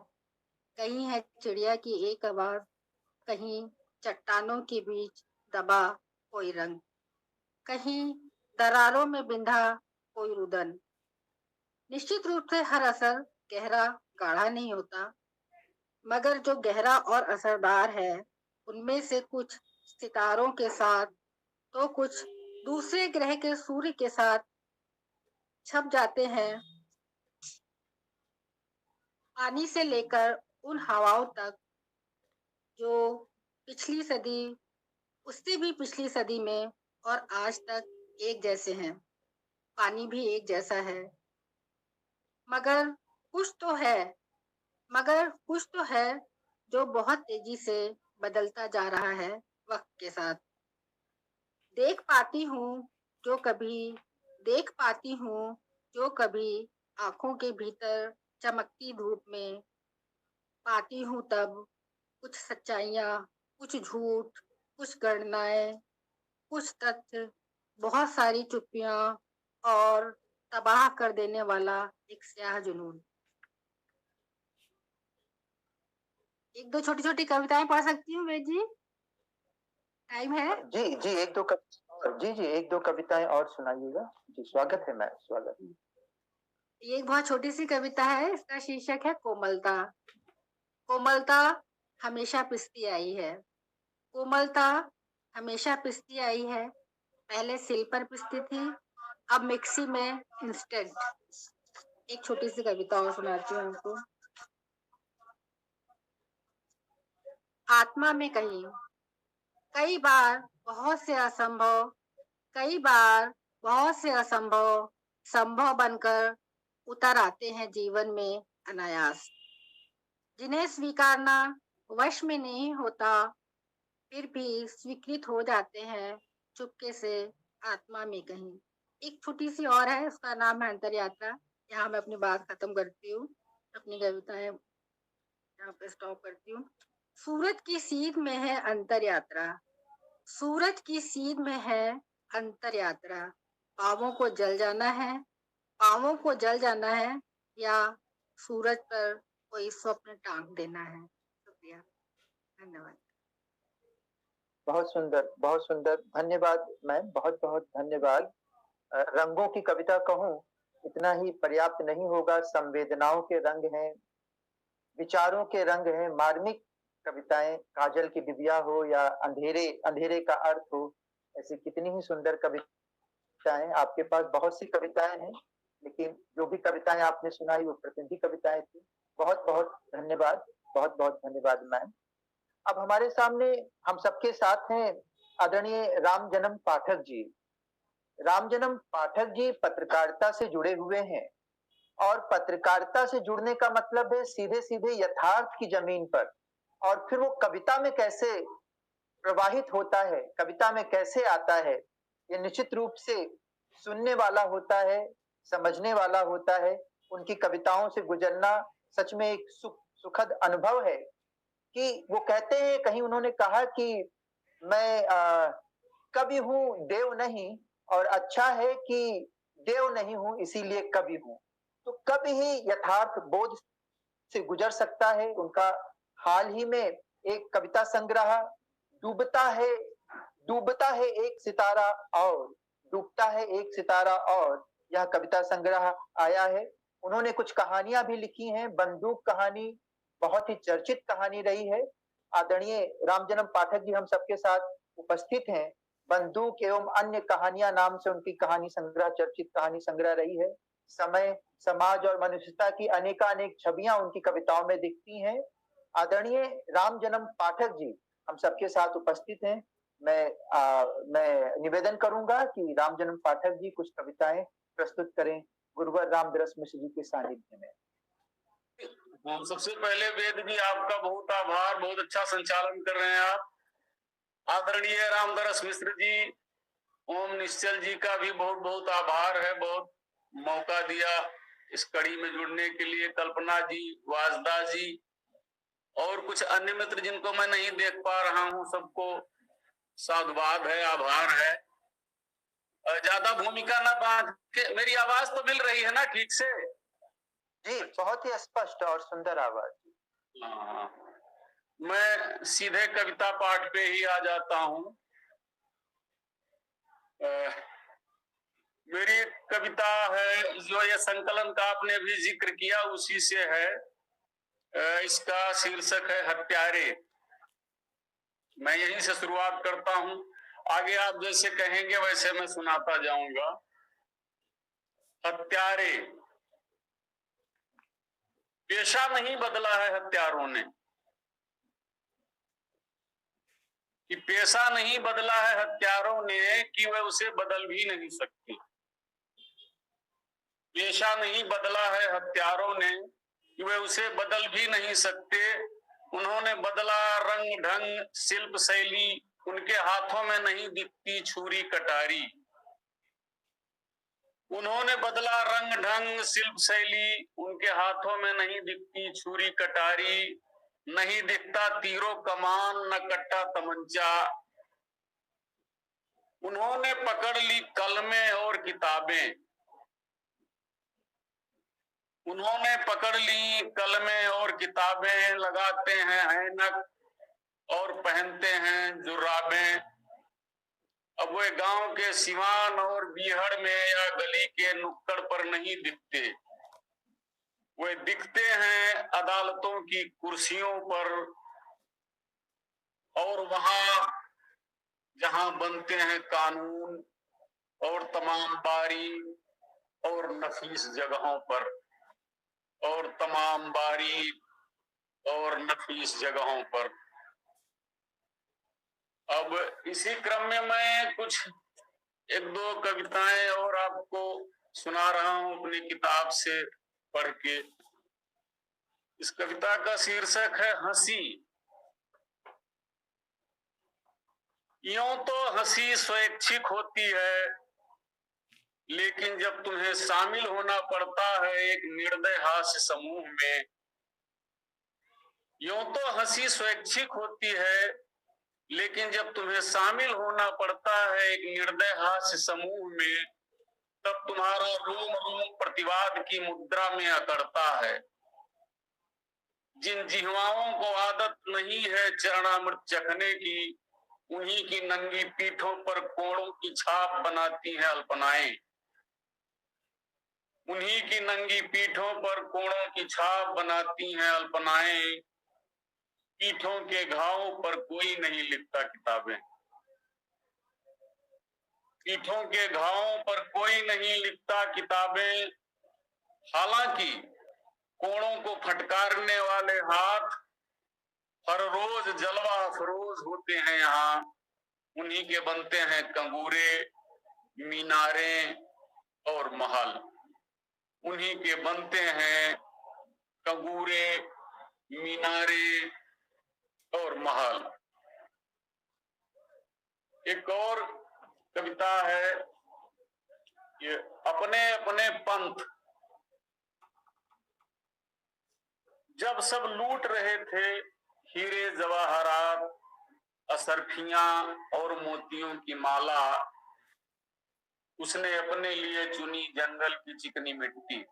कहीं है चिड़िया की एक आवाज, कहीं चट्टानों के बीच दबा कोई रंग, कहीं दरारों में बिंधा कोई रुदन। निश्चित रूप से हर असर गहरा गाढ़ा नहीं होता, मगर जो गहरा और असरदार है उनमें से कुछ सितारों के साथ तो कुछ दूसरे ग्रह के सूर्य के साथ छप जाते हैं। पानी से लेकर उन हवाओं तक जो पिछली सदी, उससे भी पिछली सदी में और आज तक एक जैसे हैं। पानी भी एक जैसा है, मगर कुछ तो है जो बहुत तेजी से बदलता जा रहा है वक्त के साथ। देख पाती हूँ जो कभी आंखों के भीतर चमकती धूप में। पाती हूँ तब कुछ सच्चाइयाँ कुछ झूठ, कुछ गणनाएं, कुछ तथ्य, बहुत सारी चुप्पियां और तबाह कर देने वाला एक स्याह जुनून। एक दो छोटी छोटी कविताएं पढ़ सकती हूँ वेद जी? टाइम है? जी जी, एक दो कविताएं और सुनाइएगा। जी स्वागत है मैम, स्वागत। ये एक बहुत छोटी सी कविता है, इसका शीर्षक है कोमलता। कोमलता हमेशा पिसती आई है। कोमलता हमेशा पिसती आई है। पहले सिल पर पिसती थी, अब मिक्सी में इंस्टेंट। एक छोटी सी कविता और सुनाती हूँ आपको। आत्मा में कहीं कई बार बहुत से असंभव संभव बनकर उतर आते हैं जीवन में अनायास, जिन्हें स्वीकारना वश में नहीं होता, फिर भी स्वीकृत हो जाते हैं चुपके से आत्मा में कहीं। एक छोटी सी और है, उसका नाम है अंतर यात्रा। यहाँ मैं अपनी बात खत्म करती हूँ, अपनी कविताएं यहाँ पे स्टॉप करती हूँ। सूरज की सीध में है अंतर यात्रा, सूरज की सीध में है अंतर यात्रा। पाँवों को जल जाना है या सूरज पर कोई स्वप्न टांग देना है। शुक्रिया, धन्यवाद। बहुत सुंदर, धन्यवाद मैम, बहुत बहुत धन्यवाद। रंगों की कविता कहूँ इतना ही पर्याप्त नहीं होगा। संवेदनाओं के रंग हैं, विचारों के रंग हैं, मार्मिक कविताएं, काजल की डिबिया हो या अंधेरे का अर्थ हो, ऐसी कितनी ही सुंदर कविताएं। आपके पास बहुत सी कविताएं हैं, लेकिन जो भी कविताएं आपने सुनाई वो प्रतिनिधि कविताएं थी। बहुत बहुत धन्यवाद मैम। अब हमारे सामने हम सबके साथ हैं आदरणीय रामजन्म पाठक जी। रामजन्म पाठक जी पत्रकारिता से जुड़े हुए हैं, और पत्रकारिता से जुड़ने का मतलब है सीधे सीधे यथार्थ की जमीन पर, और फिर वो कविता में कैसे प्रवाहित होता है, कविता में कैसे आता है, ये निश्चित रूप से सुनने वाला होता है, समझने वाला होता है। उनकी कविताओं से गुजरना सच में एक सुखद अनुभव है। कि वो कहते हैं, कहीं उन्होंने कहा कि मैं कवि हूँ देव नहीं, और अच्छा है कि देव नहीं हूँ इसीलिए कवि हूँ। तो कवि ही यथार्थ बोध से गुजर सकता है। उनका हाल ही में एक कविता संग्रह डूबता है एक सितारा और, डूबता है एक सितारा और, यह कविता संग्रह आया है। उन्होंने कुछ कहानियां भी लिखी हैं। बंदूक कहानी बहुत ही चर्चित कहानी रही है। आदरणीय रामजन्म पाठक जी हम सबके साथ उपस्थित हैं। बंदूक एवं अन्य कहानियां नाम से उनकी कहानी संग्रह, चर्चित कहानी संग्रह रही है। समय, समाज और मनुष्यता की अनेकानेक छवियां उनकी कविताओं में दिखती हैं। आदरणीय रामजन्म पाठक जी हम सबके साथ उपस्थित हैं। मैं निवेदन करूंगा कि रामजन्म पाठक जी कुछ कविताएं प्रस्तुत करें गुरुवर रामदरस मिश्र जी के सानिध्य में। सबसे पहले वेद जी आपका बहुत आभार, बहुत अच्छा संचालन कर रहे हैं आप। आदरणीय रामदरस मिश्र जी, ओम निश्चल जी का भी बहुत बहुत आभार है, बहुत मौका दिया इस कड़ी में जुड़ने के लिए। कल्पना जी, वासदा जी और कुछ अन्य मित्र जिनको मैं नहीं देख पा रहा हूं, सबको साधुवाद है, आभार है। ज्यादा भूमिका ना बांध के, मेरी आवाज तो मिल रही है ना ठीक से? जी, बहुत ही स्पष्ट और सुंदर आवाज। हाँ, मैं सीधे कविता पाठ पे ही आ जाता हूँ। मेरी कविता है जो ये संकलन का आपने भी जिक्र किया उसी से है। इसका शीर्षक है हत्यारे। मैं यहीं से शुरुआत करता हूँ, आगे आप जैसे कहेंगे वैसे मैं सुनाता जाऊंगा। हत्यारे। पेशा नहीं बदला है हत्यारों ने, कि पेशा नहीं बदला है हत्यारों ने कि वह उसे बदल भी नहीं सकते। पेशा नहीं बदला है हत्यारों ने कि वे उसे बदल भी नहीं सकते। उन्होंने बदला रंग ढंग शिल्प शैली, उनके हाथों में नहीं दिखती छुरी कटारी। उन्होंने बदला रंग ढंग शिल्प शैली, उनके हाथों में नहीं दिखती छुरी कटारी। नहीं दिखता तीरों कमान न कट्टा तमंचा। उन्होंने पकड़ ली कलमें और किताबें, उन्होंने पकड़ ली कलमें और किताबें। लगाते हैं ऐनक और पहनते हैं जुर्राबें। अब वे गांव के सिवान और बीहड़ में या गली के नुक्कड़ पर नहीं दिखते, वे दिखते हैं अदालतों की कुर्सियों पर, और वहां जहां बनते हैं कानून और तमाम बारी और नफीस जगहों पर, और तमाम बारी और नफीस जगहों पर। अब इसी क्रम में मैं कुछ एक दो कविताएं और आपको सुना रहा हूं अपनी किताब से पढ़ के। इस कविता का शीर्षक है हंसी। यूं तो हंसी स्वैच्छिक होती है, लेकिन जब तुम्हें शामिल होना पड़ता है एक निर्दय हास्य समूह में। यूं तो हंसी स्वैच्छिक होती है, लेकिन जब तुम्हें शामिल होना पड़ता है एक निर्दय हास्य समूह में, तब तुम्हारा रोम रोम प्रतिवाद की मुद्रा में अकड़ता है। जिन जिह्वाओं को आदत नहीं है चरणामृत चखने की, उन्हीं की नंगी पीठों पर कोड़ों की छाप बनाती हैं अल्पनाएं। उन्हीं की नंगी पीठों पर कोड़ों की छाप बनाती हैं अल्पनाएं। पीठों के घावों पर कोई नहीं लिखता किताबें, पीठों के घावों पर कोई नहीं लिखता किताबें। हालांकि कोड़ों को फटकारने वाले हाथ हर रोज जलवा अफरोज होते हैं यहाँ। उन्हीं के बनते हैं कंगूरे, मीनारे और महल। उन्हीं के बनते हैं कंगूरे, मीनारे और महल। एक और कविता है, ये अपने अपने पंथ। जब सब लूट रहे थे हीरे जवाहरात, असरफियां और मोतियों की माला उसने अपने लिए चुनी जंगल की चिकनी मिट्टी।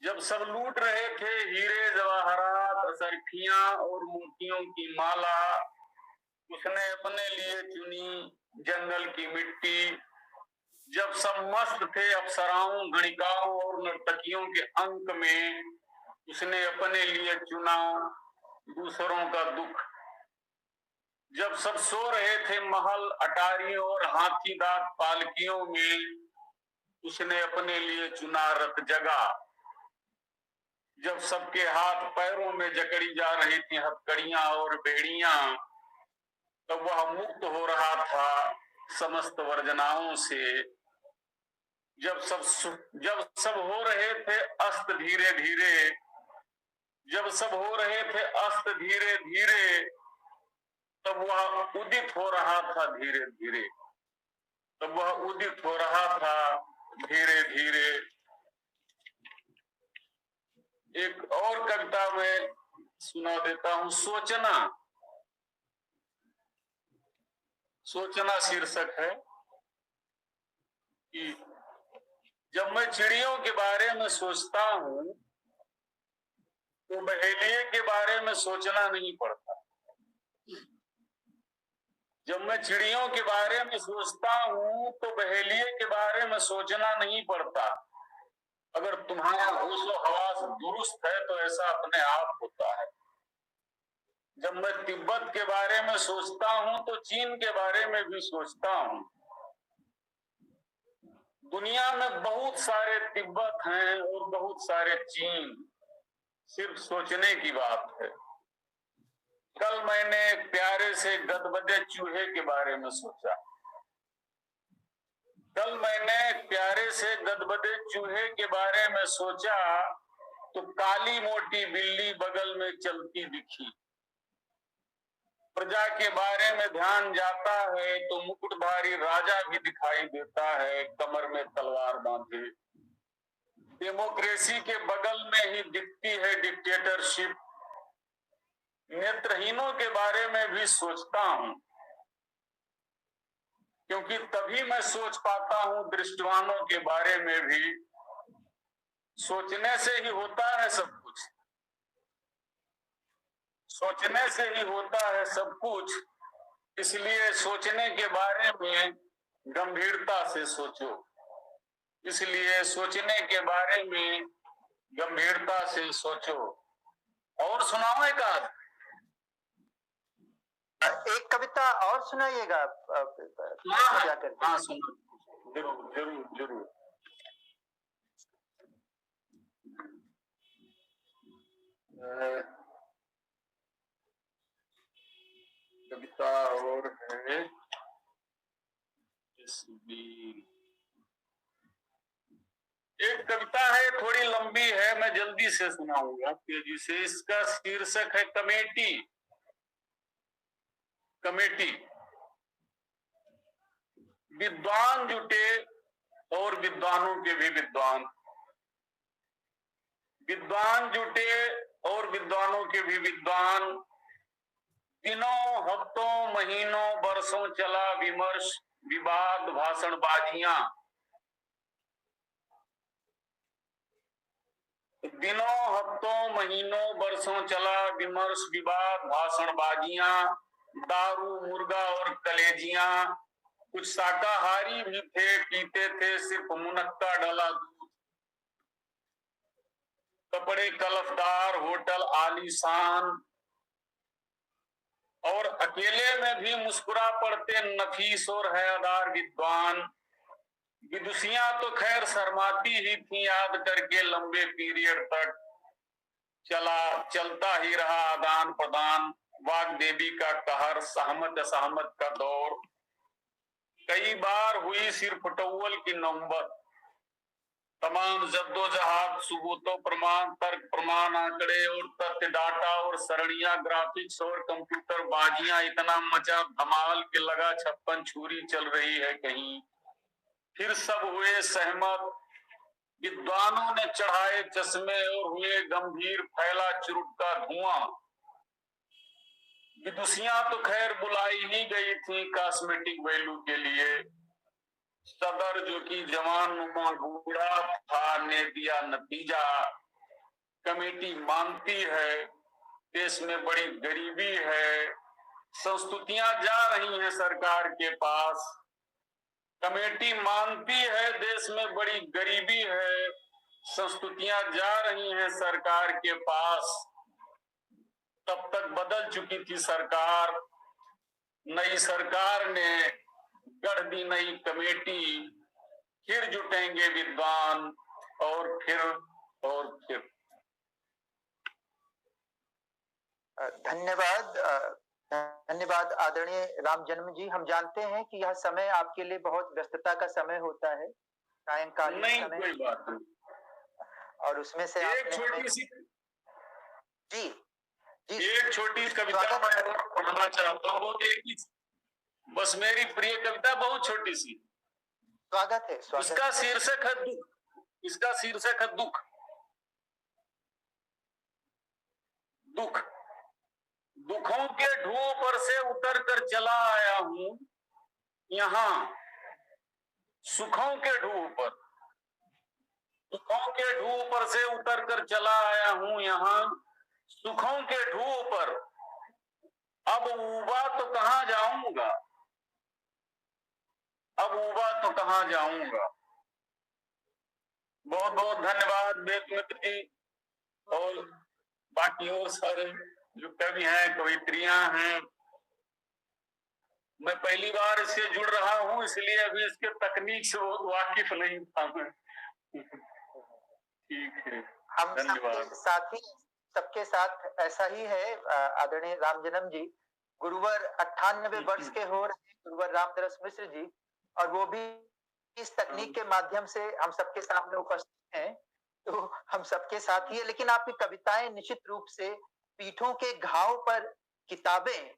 जब सब लूट रहे थे हीरे जवाहरात, असरफियां और मोतियों की माला उसने अपने लिए चुनी जंगल की मिट्टी। जब सब मस्त थे अप्सराओं, गणिकाओं और नर्तकियों के अंक में उसने अपने लिए चुना दूसरों का दुख। जब सब सो रहे थे महल, अटारियों और हाथी दांत पालकियों में उसने अपने लिए चुना रत जगा। जब सबके हाथ पैरों में जकड़ी जा रही थी हथकड़ियां और बेड़ियां, तब वह मुक्त हो रहा था समस्त वर्जनाओं से। जब सब हो रहे थे अस्त धीरे धीरे, जब सब हो रहे थे अस्त धीरे धीरे, तब वह उदित हो रहा था धीरे धीरे, तब वह उदित हो रहा था धीरे धीरे। एक और कविता में सुना देता हूं, सोचना। सोचना शीर्षक है कि जब मैं चिड़ियों के बारे में सोचता हूं तो बहेलिये के बारे में सोचना नहीं पड़ता। जब मैं चिड़ियों के बारे में सोचता हूं तो बहेलिये के बारे में सोचना नहीं पड़ता। अगर तुम्हारा होशो हवास दुरुस्त है तो ऐसा अपने आप होता है। जब मैं तिब्बत के बारे में सोचता हूं तो चीन के बारे में भी सोचता हूं। दुनिया में बहुत सारे तिब्बत हैं और बहुत सारे चीन, सिर्फ सोचने की बात है। कल मैंने एक प्यारे से गदगदे चूहे के बारे में सोचा। कल मैंने एक प्यारे से गदगदे चूहे के बारे में सोचा तो काली मोटी बिल्ली बगल में चलती दिखी। प्रजा के बारे में ध्यान जाता है तो मुकुटधारी राजा भी दिखाई देता है कमर में तलवार बांधे। डेमोक्रेसी के बगल में ही दिखती है डिक्टेटरशिप। नेत्रहीनों के बारे में भी सोचता हूं, क्योंकि तभी मैं सोच पाता हूं दृष्टिवानों के बारे में भी। सोचने से ही होता है सब कुछ, सोचने से ही होता है सब कुछ। इसलिए सोचने के बारे में गंभीरता से सोचो। इसलिए सोचने के बारे में गंभीरता से सोचो। और सुनाओ एक आध। एक कविता और सुनाइएगा जाकर। हाँ सुनो, जरूर जरूर जरूर। कविता और है एक कविता है, थोड़ी लंबी है, मैं जल्दी से सुनाऊंगा तेजी से। इसका शीर्षक है कमेटी। कमेटी। विद्वान जुटे और विद्वानों के भी विद्वान, विद्वान जुटे और विद्वानों के भी विद्वान। दिनों हफ्तों महीनों वर्षों चला विमर्श विवाद भाषणबाजियां। दिनों हफ्तों महीनों वर्षों चला विमर्श विवाद भाषणबाजियां। दारू मुर्गा और कलेजियां। कुछ शाकाहारी भी थे, पीते थे सिर्फ मुनक्का डला दूध। कपड़े कलफदार, होटल आलीशान, और अकेले में भी मुस्कुरा पड़ते नफीस और हयादार विद्वान। विदुषियां तो खैर शर्माती ही थी, याद करके लंबे पीरियड तक चलता ही रहा आदान प्रदान। वाग देवी का कहर, सहमत असहमत का दौर। कई बार हुई सिर्फ टौवल की नौबत। तमाम जद्दोजहद, सुबूतों प्रमाण, तर्क प्रमाण, आंकड़े और तथ्य, डाटा और सरणियां, ग्राफिक्स और कंप्यूटर बाजियां, इतना मचा धमाल के लगा 56 छुरी चल रही है कहीं। फिर सब हुए सहमत, विद्वानों ने चढ़ाए चश्मे और हुए गंभीर, फैला चुरुट का धुआं। विदुषियां तो खैर बुलाई ही गई थी कॉस्मेटिक वैल्यू के लिए। सदर जो कि जवान नुमा बूढ़ा था ने दिया नतीजा। कमेटी मानती है देश में बड़ी गरीबी है, संस्तुतियां जा रही हैं सरकार के पास। कमेटी मानती है देश में बड़ी गरीबी है, संस्तुतियां जा रही हैं सरकार के पास। तब तक बदल चुकी थी सरकार, नई सरकार ने गढ़ दी नई कमेटी। फिर जुटेंगे विद्वान और फिर धन्यवाद। धन्यवाद आदरणीय राम जन्म जी। हम जानते हैं कि यह समय आपके लिए बहुत व्यस्तता का समय होता है, सायंकालीन नहीं समय। कोई बात नहीं। और उसमें से एक छोटी सी जी जी एक छोटी कविता मैं पढ़ना चाहता हूँ, एक ही बस मेरी प्रिय कविता, बहुत छोटी सी। स्वागत है, स्वागत। इसका शीर्षक है दुख। इसका शीर्षक है दुख। दुख दुखों के ढूंढ पर से उतर कर चला आया हूं यहाँ, सुखों के ढूंढ पर। दुखों के ढूंढ पर से उतर कर चला आया हूं यहाँ, सुखों के ढूंढ पर। अब उबा तो कहां जाऊंगा, अब उबा तो कहां जाऊंगा। बहुत बहुत धन्यवाद वेद मित्र जी और बाकी और सारे जो कवि हैं, कवित्रियां हैं। मैं पहली बार इससे जुड़ रहा हूं, इसलिए अभी इसके तकनीक से बहुत वाकिफ नहीं था मैं। ठीक है, हम धन्यवाद। सबके साथ ऐसा ही है आदरणीय राम जन्म जी। गुरुवर 98 वर्ष के हो रहे गुरुवर रामदरस मिश्र जी, और वो भी इस तकनीक के माध्यम से हम सबके सामने उपस्थित हैं। तो हम सबके साथ ही है, लेकिन आपकी कविताएं निश्चित रूप से पीठों के घाव पर किताबें,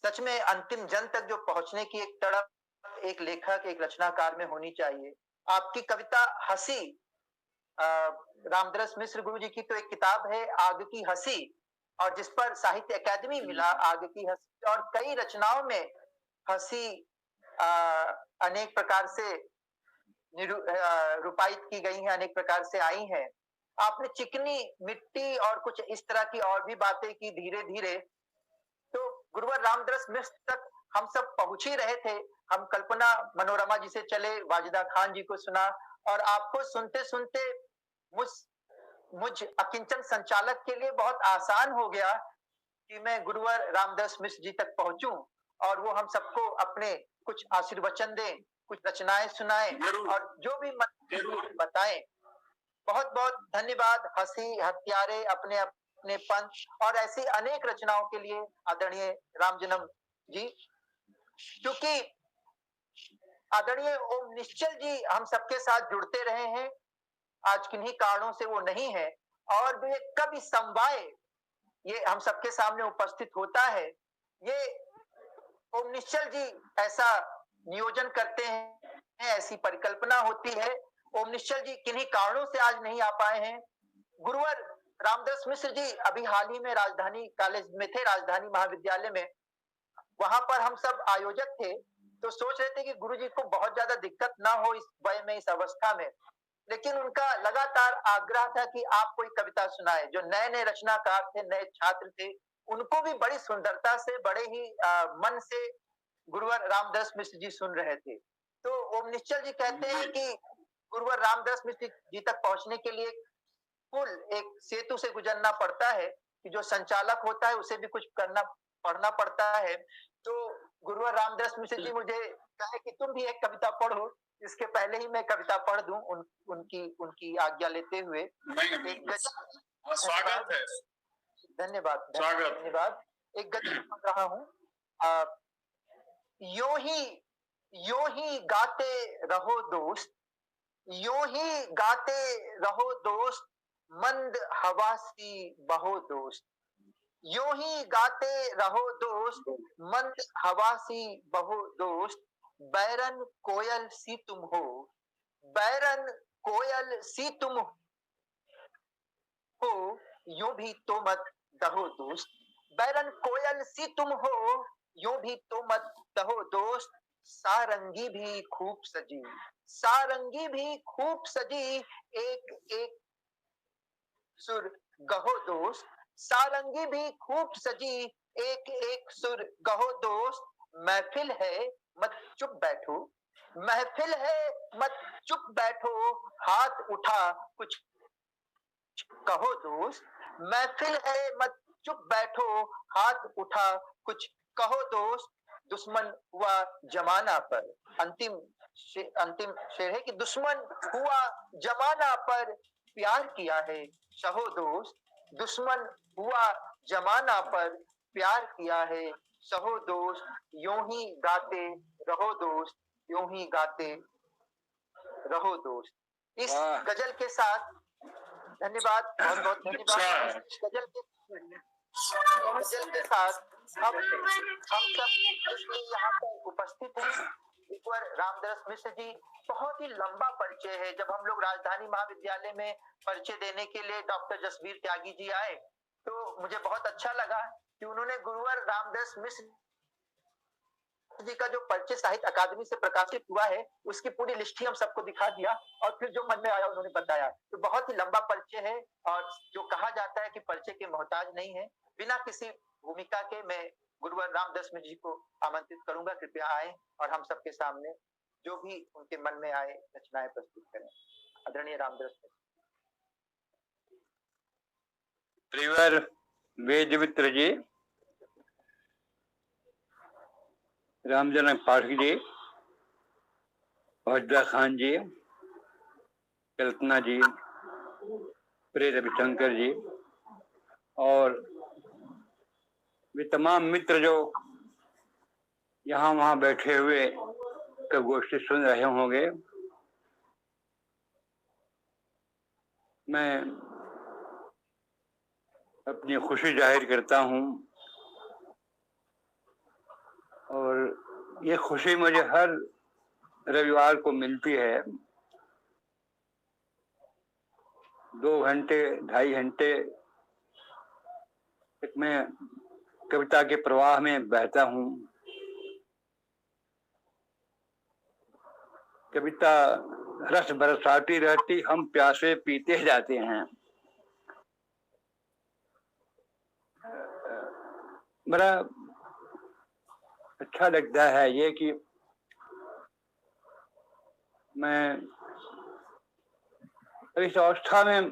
सच में अंतिम जन तक जो पहुंचने की एक तड़प एक लेखक, एक रचनाकार में होनी चाहिए। आपकी कविता हंसी, रामदरस मिश्र गुरु जी की तो एक किताब है आग की हंसी, और जिस पर साहित्य अकादमी मिला, आग की हंसी। और कई रचनाओं में हंसी अनेक प्रकार से रूपायित की गई हैं, अनेक प्रकार से आई हैं। आपने चिकनी मिट्टी और कुछ इस तरह की और भी बातें की धीरे धीरे। तो गुरुवर रामदरस मिश्र तक हम सब पहुंच ही रहे थे। हम कल्पना मनोरमा जी से चले, वाजिदा खान जी को सुना, और आपको सुनते सुनते मुझ अकिंचन संचालक के लिए बहुत आसान हो गया कि मैं गुरुवर रामदरस मिश्र जी तक पहुंचूं और वो हम सबको अपने कुछ आशीर्वचन दें, कुछ रचनाएं सुनाएं और जो भी मन बताएं। बहुत बहुत धन्यवाद। हंसी, हत्यारे, अपने अपने पंथ और ऐसी अनेक रचनाओं के लिए आदरणीय रामजन्म जी। क्योंकि आदरणीय ओम निश्चल जी हम सबके साथ जुड़ते रहे हैं, आज किन्हीं कारणों से वो नहीं है, और भी कवि समवाय ये हम सबके सामने उपस्थित होता है। ये ओम निश्चल जी ऐसा नियोजन करते हैं, ऐसी परिकल्पना होती है। ओम निश्चल जी किन्हीं कारणों से आज नहीं आ पाए हैं। गुरुवर रामदरस मिश्र जी अभी हाल ही में राजधानी कॉलेज में थे, राजधानी महाविद्यालय में, वहां पर हम सब आयोजक थे। तो सोच रहे थे कि गुरु जी को बहुत ज्यादा दिक्कत ना हो इस वय में, इस अवस्था में, लेकिन उनका लगातार आग्रह था कि आप कोई कविता सुनाए। जो नए नए रचनाकार थे, नए छात्र थे, उनको भी बड़ी सुंदरता से, बड़े ही मन से गुरुवर रामदरस मिश्र जी सुन रहे थे। तो ओम निश्चल जी कहते हैं कि गुरुवर रामदरस मिश्र जी तक पहुंचने के लिए पुल, एक सेतु से गुजरना पड़ता है, कि जो संचालक होता है उसे भी कुछ पढ़ना पड़ता है। तो गुरुवर रामदरस मिश्र जी मुझे कहे कि तुम भी एक कविता पढ़ो। इसके पहले ही मैं कविता पढ़ दूं उनकी आज्ञा लेते हुए। स्वागत है। धन्यवाद, धन्यवाद। एक गजल पढ़ रहा हूँ। यूं ही गाते रहो दोस्त, यूं ही गाते रहो दोस्त, मंद हवा सी बहो दोस्त। यूं ही गाते रहो दोस्त, मंद हवा सी बहो दोस्त, बैरन कोयल सी तुम हो, बैरन कोयल सी तुम हो यूं भी तो मत दहो दोस्त, बैरन कोयल सी तुम हो यूं भी तो मत दहो दोस्त, सारंगी भी खूब सजी, सारंगी भी खूब सजी, एक एक सुर गहो दोस्त, सारंगी भी खूब सजी, एक एक सुर गहो दोस्त, महफिल है मत चुप बैठो, महफिल है मत चुप बैठो, हाथ उठा कुछ कहो दोस्त, महफिल है मत चुप बैठो, हाथ उठा कुछ कहो दोस्त, दुश्मन हुआ जमाना पर, अंतिम शेर है कि दुश्मन हुआ जमाना पर, प्यार किया है सहो दोस्त, दुश्मन हुआ जमाना पर, प्यार किया है सहो दोस्त, यूं ही गाते रहो दोस्त, यूं ही गाते रहो दोस्त। इस गजल के साथ धन्यवाद, बहुत बहुत धन्यवाद। गजल के साथ हम सब यहाँ पर उपस्थित हैं। कुंवर रामदरस मिश्र जी, बहुत ही लंबा परिचय है। जब हम लोग राजधानी महाविद्यालय में परिचय देने के लिए डॉक्टर जसवीर त्यागी जी आए तो मुझे बहुत अच्छा लगा कि उन्होंने गुरुवर रामदरस मिश्र जी का जो परिचय साहित्य अकादमी से प्रकाशित हुआ है उसकी पूरी लिस्ट ही हम सबको दिखा दिया और फिर जो मन में आया उन्होंने बताया। तो बहुत ही लंबा परिचय है और जो कहा जाता है कि परिचय के मोहताज नहीं है। बिना किसी भूमिका के मैं गुरुवर रामदरस मिश्र जी को आमंत्रित करूंगा, कृपया आए और हम सबके सामने जो भी उनके मन में आए रचनाएं प्रस्तुत करें। आदरणीय रामदरस मिश्र। प्रियवर वेद मित्र जी, रामजनक पाठक जी, वज्रा खान जी, कल्पना जी, प्रिय रविशंकर जी और वे तमाम मित्र जो यहाँ वहाँ बैठे हुए कब गोष्ठी सुन रहे होंगे, मैं अपनी खुशी जाहिर करता हूँ और ये खुशी मुझे हर रविवार को मिलती है। 2 घंटे 2.5 घंटे तक मैं कविता के प्रवाह में बहता हूँ। कविता रस बरसाती रहती, हम प्यासे पीते जाते हैं। बड़ा अच्छा लगता है ये कि मैं इस अवस्था में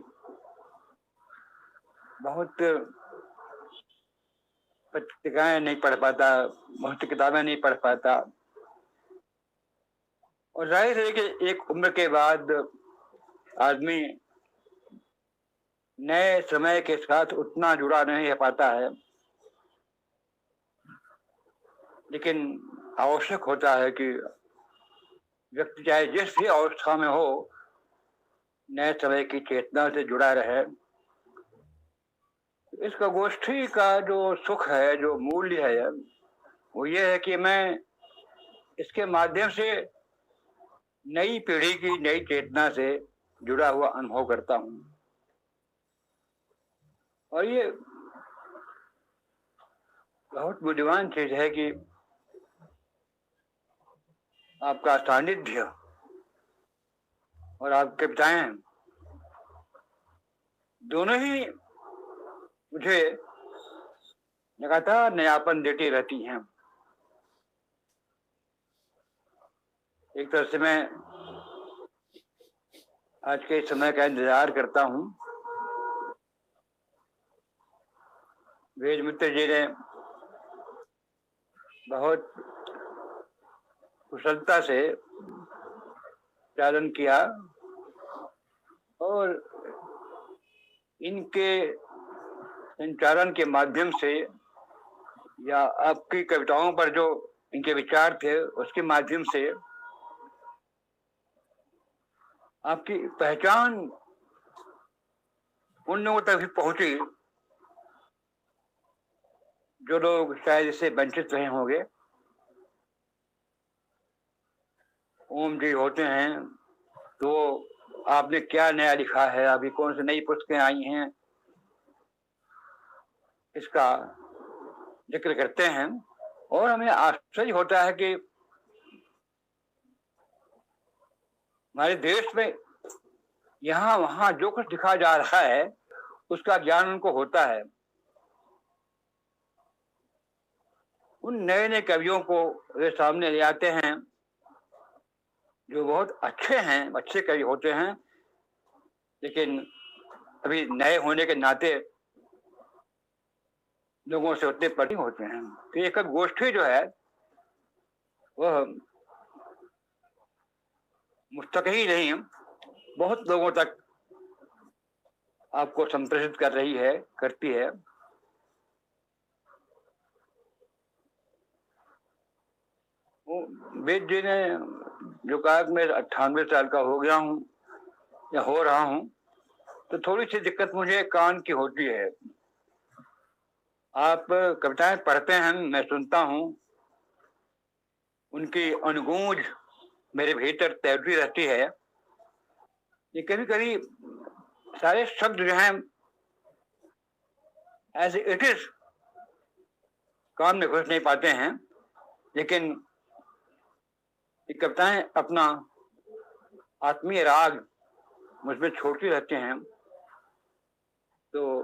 बहुत पत्रिकाएं नहीं पढ़ पाता, बहुत किताबें नहीं पढ़ पाता और जाहिर है कि एक उम्र के बाद आदमी नए समय के साथ उतना जुड़ा नहीं रह पाता है, लेकिन आवश्यक होता है कि व्यक्ति चाहे जिस भी अवस्था में हो नए समय की चेतना से जुड़ा रहे। इसका गोष्ठी का जो सुख है, जो मूल्य है, वो ये है कि मैं इसके माध्यम से नई पीढ़ी की नई चेतना से जुड़ा हुआ अनुभव करता हूँ और ये बहुत बुद्धिमान चीज है कि आपका सानिध्य और आपकी कविताएं दोनों ही मुझे लगातार नयापन देती रहती हैं। एक तरह से मैं आज के समय का इंतजार करता हूँ। वेद मित्र जी ने बहुत कुशलता से चालन किया और इनके संचालन के माध्यम से या आपकी कविताओं पर जो इनके विचार थे उसके माध्यम से आपकी पहचान उन लोगों तक भी पहुंची जो लोग शायद इससे वंचित रहे होंगे। ओम जी होते हैं तो आपने क्या नया लिखा है, अभी कौन सी नई पुस्तकें आई हैं, इसका जिक्र करते हैं। और हमें आश्चर्य होता है कि हमारे देश में यहाँ वहाँ जो कुछ लिखा जा रहा है उसका ज्ञान उनको होता है। उन नए नए कवियों को वे सामने ले आते हैं जो बहुत अच्छे हैं, अच्छे कवि होते हैं, लेकिन अभी नए होने के नाते लोगों से उतने परिचित होते हैं। तो एक गोष्ठी जो है वह मुझ तक ही नहीं, बहुत लोगों तक आपको संप्रेषित कर रही है, करती है। वेद जी ने जो कहा कि मैं 98 साल का हो गया हूँ या हो रहा हूँ, तो थोड़ी सी दिक्कत मुझे कान की होती है। आप कविताएं पढ़ते हैं, मैं सुनता हूँ, उनकी अनुगूंज मेरे भीतर तैरती रहती है। ये कभी कभी सारे शब्द जो हैं एज इट इज कान में घुस नहीं पाते हैं, लेकिन ये कविताएं अपना आत्मीय राग मुझमें छोड़ती रहते हैं। तो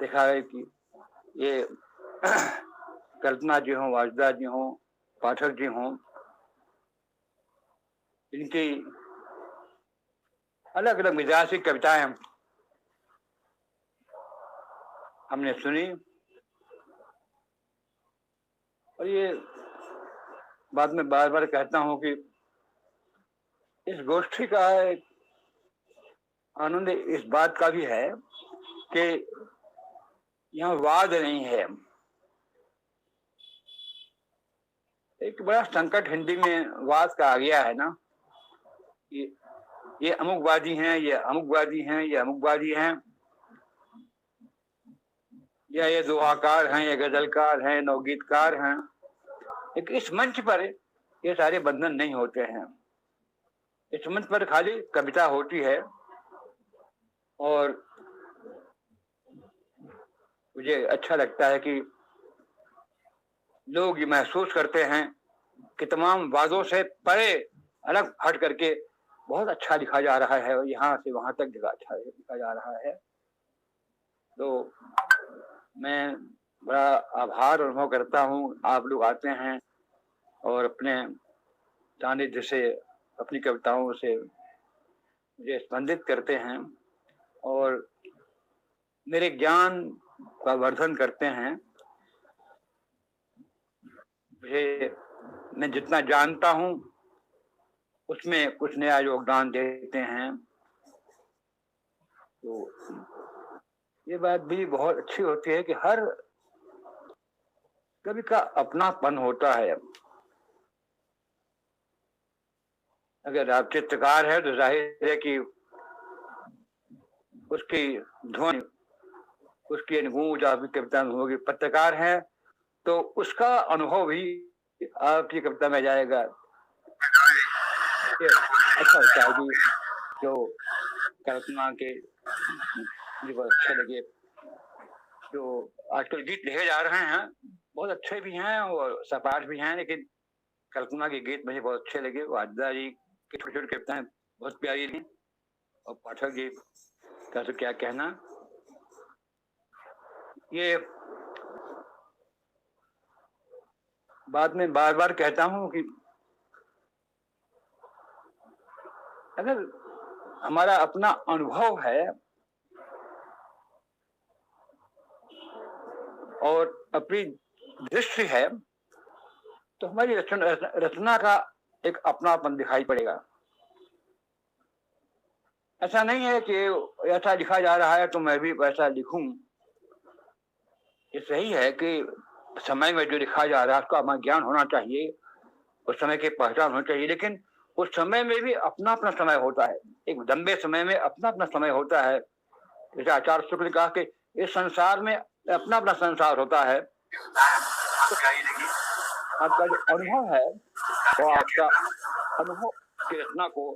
देखा है कि ये कल्पना जी हों, वाजदा जी हों, पाठक जी हों, इनकी अलग अलग मिजाज की कविताएं हमने सुनी। और ये बात में बार बार कहता हूं कि इस गोष्ठी का एक आनंद इस बात का भी है कि यहाँ वाद नहीं है। एक बड़ा संकट हिंदी में वाद का आ गया है ना, ये अमुकवादी हैं, ये अमुकवादी हैं, ये अमुकवादी हैं, या ये दोहाकार हैं, ये गजलकार हैं, नवगीतकार हैं। एक इस मंच पर ये सारे बंधन नहीं होते हैं। इस मंच पर खाली कविता होती है। और मुझे अच्छा लगता है कि लोग ये महसूस करते हैं कि तमाम वादों से परे अलग हट करके बहुत अच्छा लिखा जा रहा है और यहाँ से वहां तक अच्छा लिखा जा रहा है। तो मैं बड़ा आभार अनुभव करता हूँ। आप लोग आते हैं और अपने सानिध्य से, अपनी कविताओं से मुझे स्पंदित करते हैं और मेरे ज्ञान का वर्धन करते हैं। मैं जितना जानता हूँ उसमें कुछ नया योगदान देते हैं। तो ये बात भी बहुत अच्छी होती है कि हर कवि का अपनापन होता है। अगर आप चित्रकार है तो जाहिर है कि उसकी ध्वनि, उसकी अनुगूंज आपकी कविता में होगी। पत्रकार है तो उसका अनुभव भी आपकी कविता में जाएगा। अच्छा होता है कि जो कल्पना के मुझे बहुत अच्छे लगे, जो आजकल गीत लिखे जा रहे हैं बहुत अच्छे भी हैं और सपाट भी हैं, लेकिन कल्पना के गीत मुझे बहुत अच्छे लगे। वाजदा जी की छोटी छोटी कविताएं बहुत प्यारी थी और पाठक जी का तो क्या कहना। ये बात में बार बार कहता हूं कि अगर हमारा अपना अनुभव है और अपनी दृष्टि है तो हमारी रचना का एक अपनापन दिखाई पड़ेगा। ऐसा नहीं है कि ऐसा लिखा जा रहा है तो मैं भी वैसा लिखूं। ये सही है कि समय में जो लिखा जा रहा है उसका हमारा ज्ञान होना चाहिए, उस समय की पहचान होनी चाहिए, लेकिन उस समय में भी अपना अपना समय होता है। एक लंबे समय में अपना अपना समय होता है। जैसे आचार्य शुक्ल ने कहा कि इस संसार में अपना अपना संसार होता है। आपका जो अनुभव है वो आपका अनुभव की रचना को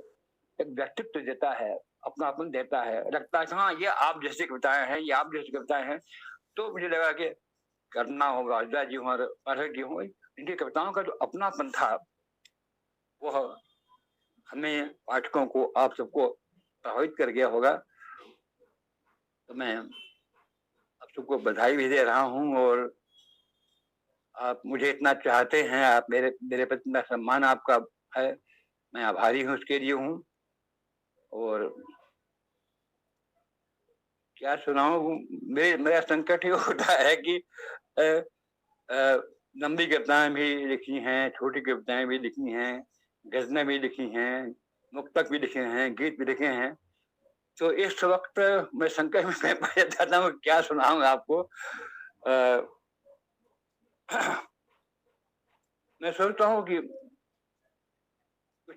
एक व्यक्तित्व देता है, अपनापन देता है, लगता है कि हाँ ये आप जैसी कविताएं हैं, ये आप जैसी कविताएं हैं। तो मुझे लगा कि करना होगा। हजरा जी हूँ और पाठक जी हूँ, इनकी कविताओं का जो अपनापन था वह हमें पाठकों को, आप सबको प्रभावित कर गया होगा। तो मैं आप सबको बधाई भी दे रहा हूँ, और आप मुझे इतना चाहते हैं, आप मेरे प्रति इतना सम्मान आपका है, मैं आभारी हूँ उसके लिए हूँ। और क्या सुनाऊं, मेरा संकट ही होता है कि लंबी कविताएं भी लिखी हैं, छोटी कविताएं भी लिखी हैं, गजलें भी लिखी हैं, मुक्तक भी लिखे हैं, गीत भी लिखे हैं। तो इस वक्त मैं संकट में पड़ जाता हूँ, क्या सुनाऊं आपको। मैं सोचता हूँ कि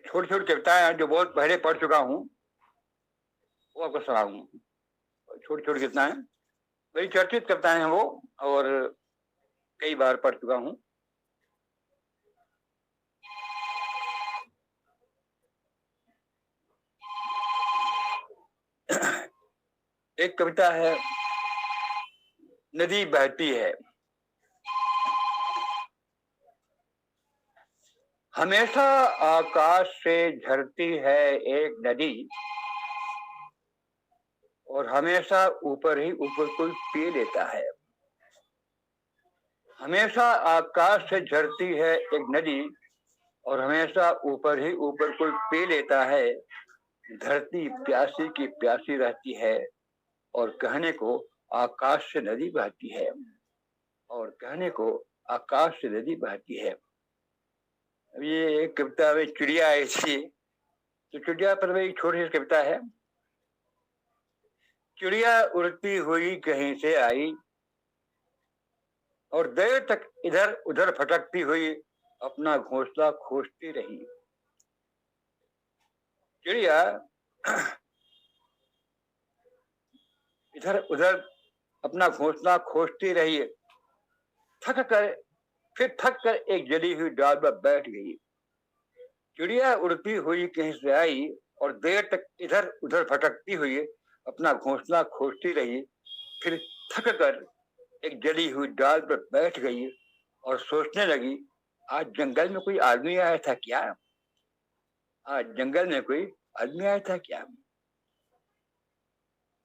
छोटी छोटी कविताएं जो बहुत पहले पढ़ चुका हूँ वो आपको सुनाऊं। छोटी छोटी कविताएं, बड़ी चर्चित कविताएं हैं वो, और कई बार पढ़ चुका हूँ। एक कविता है, नदी बहती है। हमेशा आकाश से झरती है एक नदी, और हमेशा ऊपर ही ऊपर कोई पी लेता है। हमेशा आकाश से झरती है एक नदी, और हमेशा ऊपर ही ऊपर कोई पी लेता है। धरती प्यासी की प्यासी रहती है, और कहने को आकाश से नदी बहती है, और कहने को आकाश से नदी बहती है। अब ये एक कविता में चिड़िया आई थी, तो चिड़िया पर वही छोटी सी कविता है। चिड़िया उड़ती हुई कहीं से आई, और देर तक इधर उधर भटकती हुई अपना घोंसला खोजती रही। चिड़िया इधर उधर अपना घोंसला खोजती रही, थक कर एक जली हुई डाल पर बैठ गई। चिड़िया उड़ती हुई कहीं से आई, और देर तक इधर उधर भटकती हुई अपना घोंसला खोजती रही, फिर थक कर एक जली हुई डाल पर बैठ गई और सोचने लगी, आज जंगल में कोई आदमी आया था क्या? आज जंगल में कोई आदमी आया था क्या?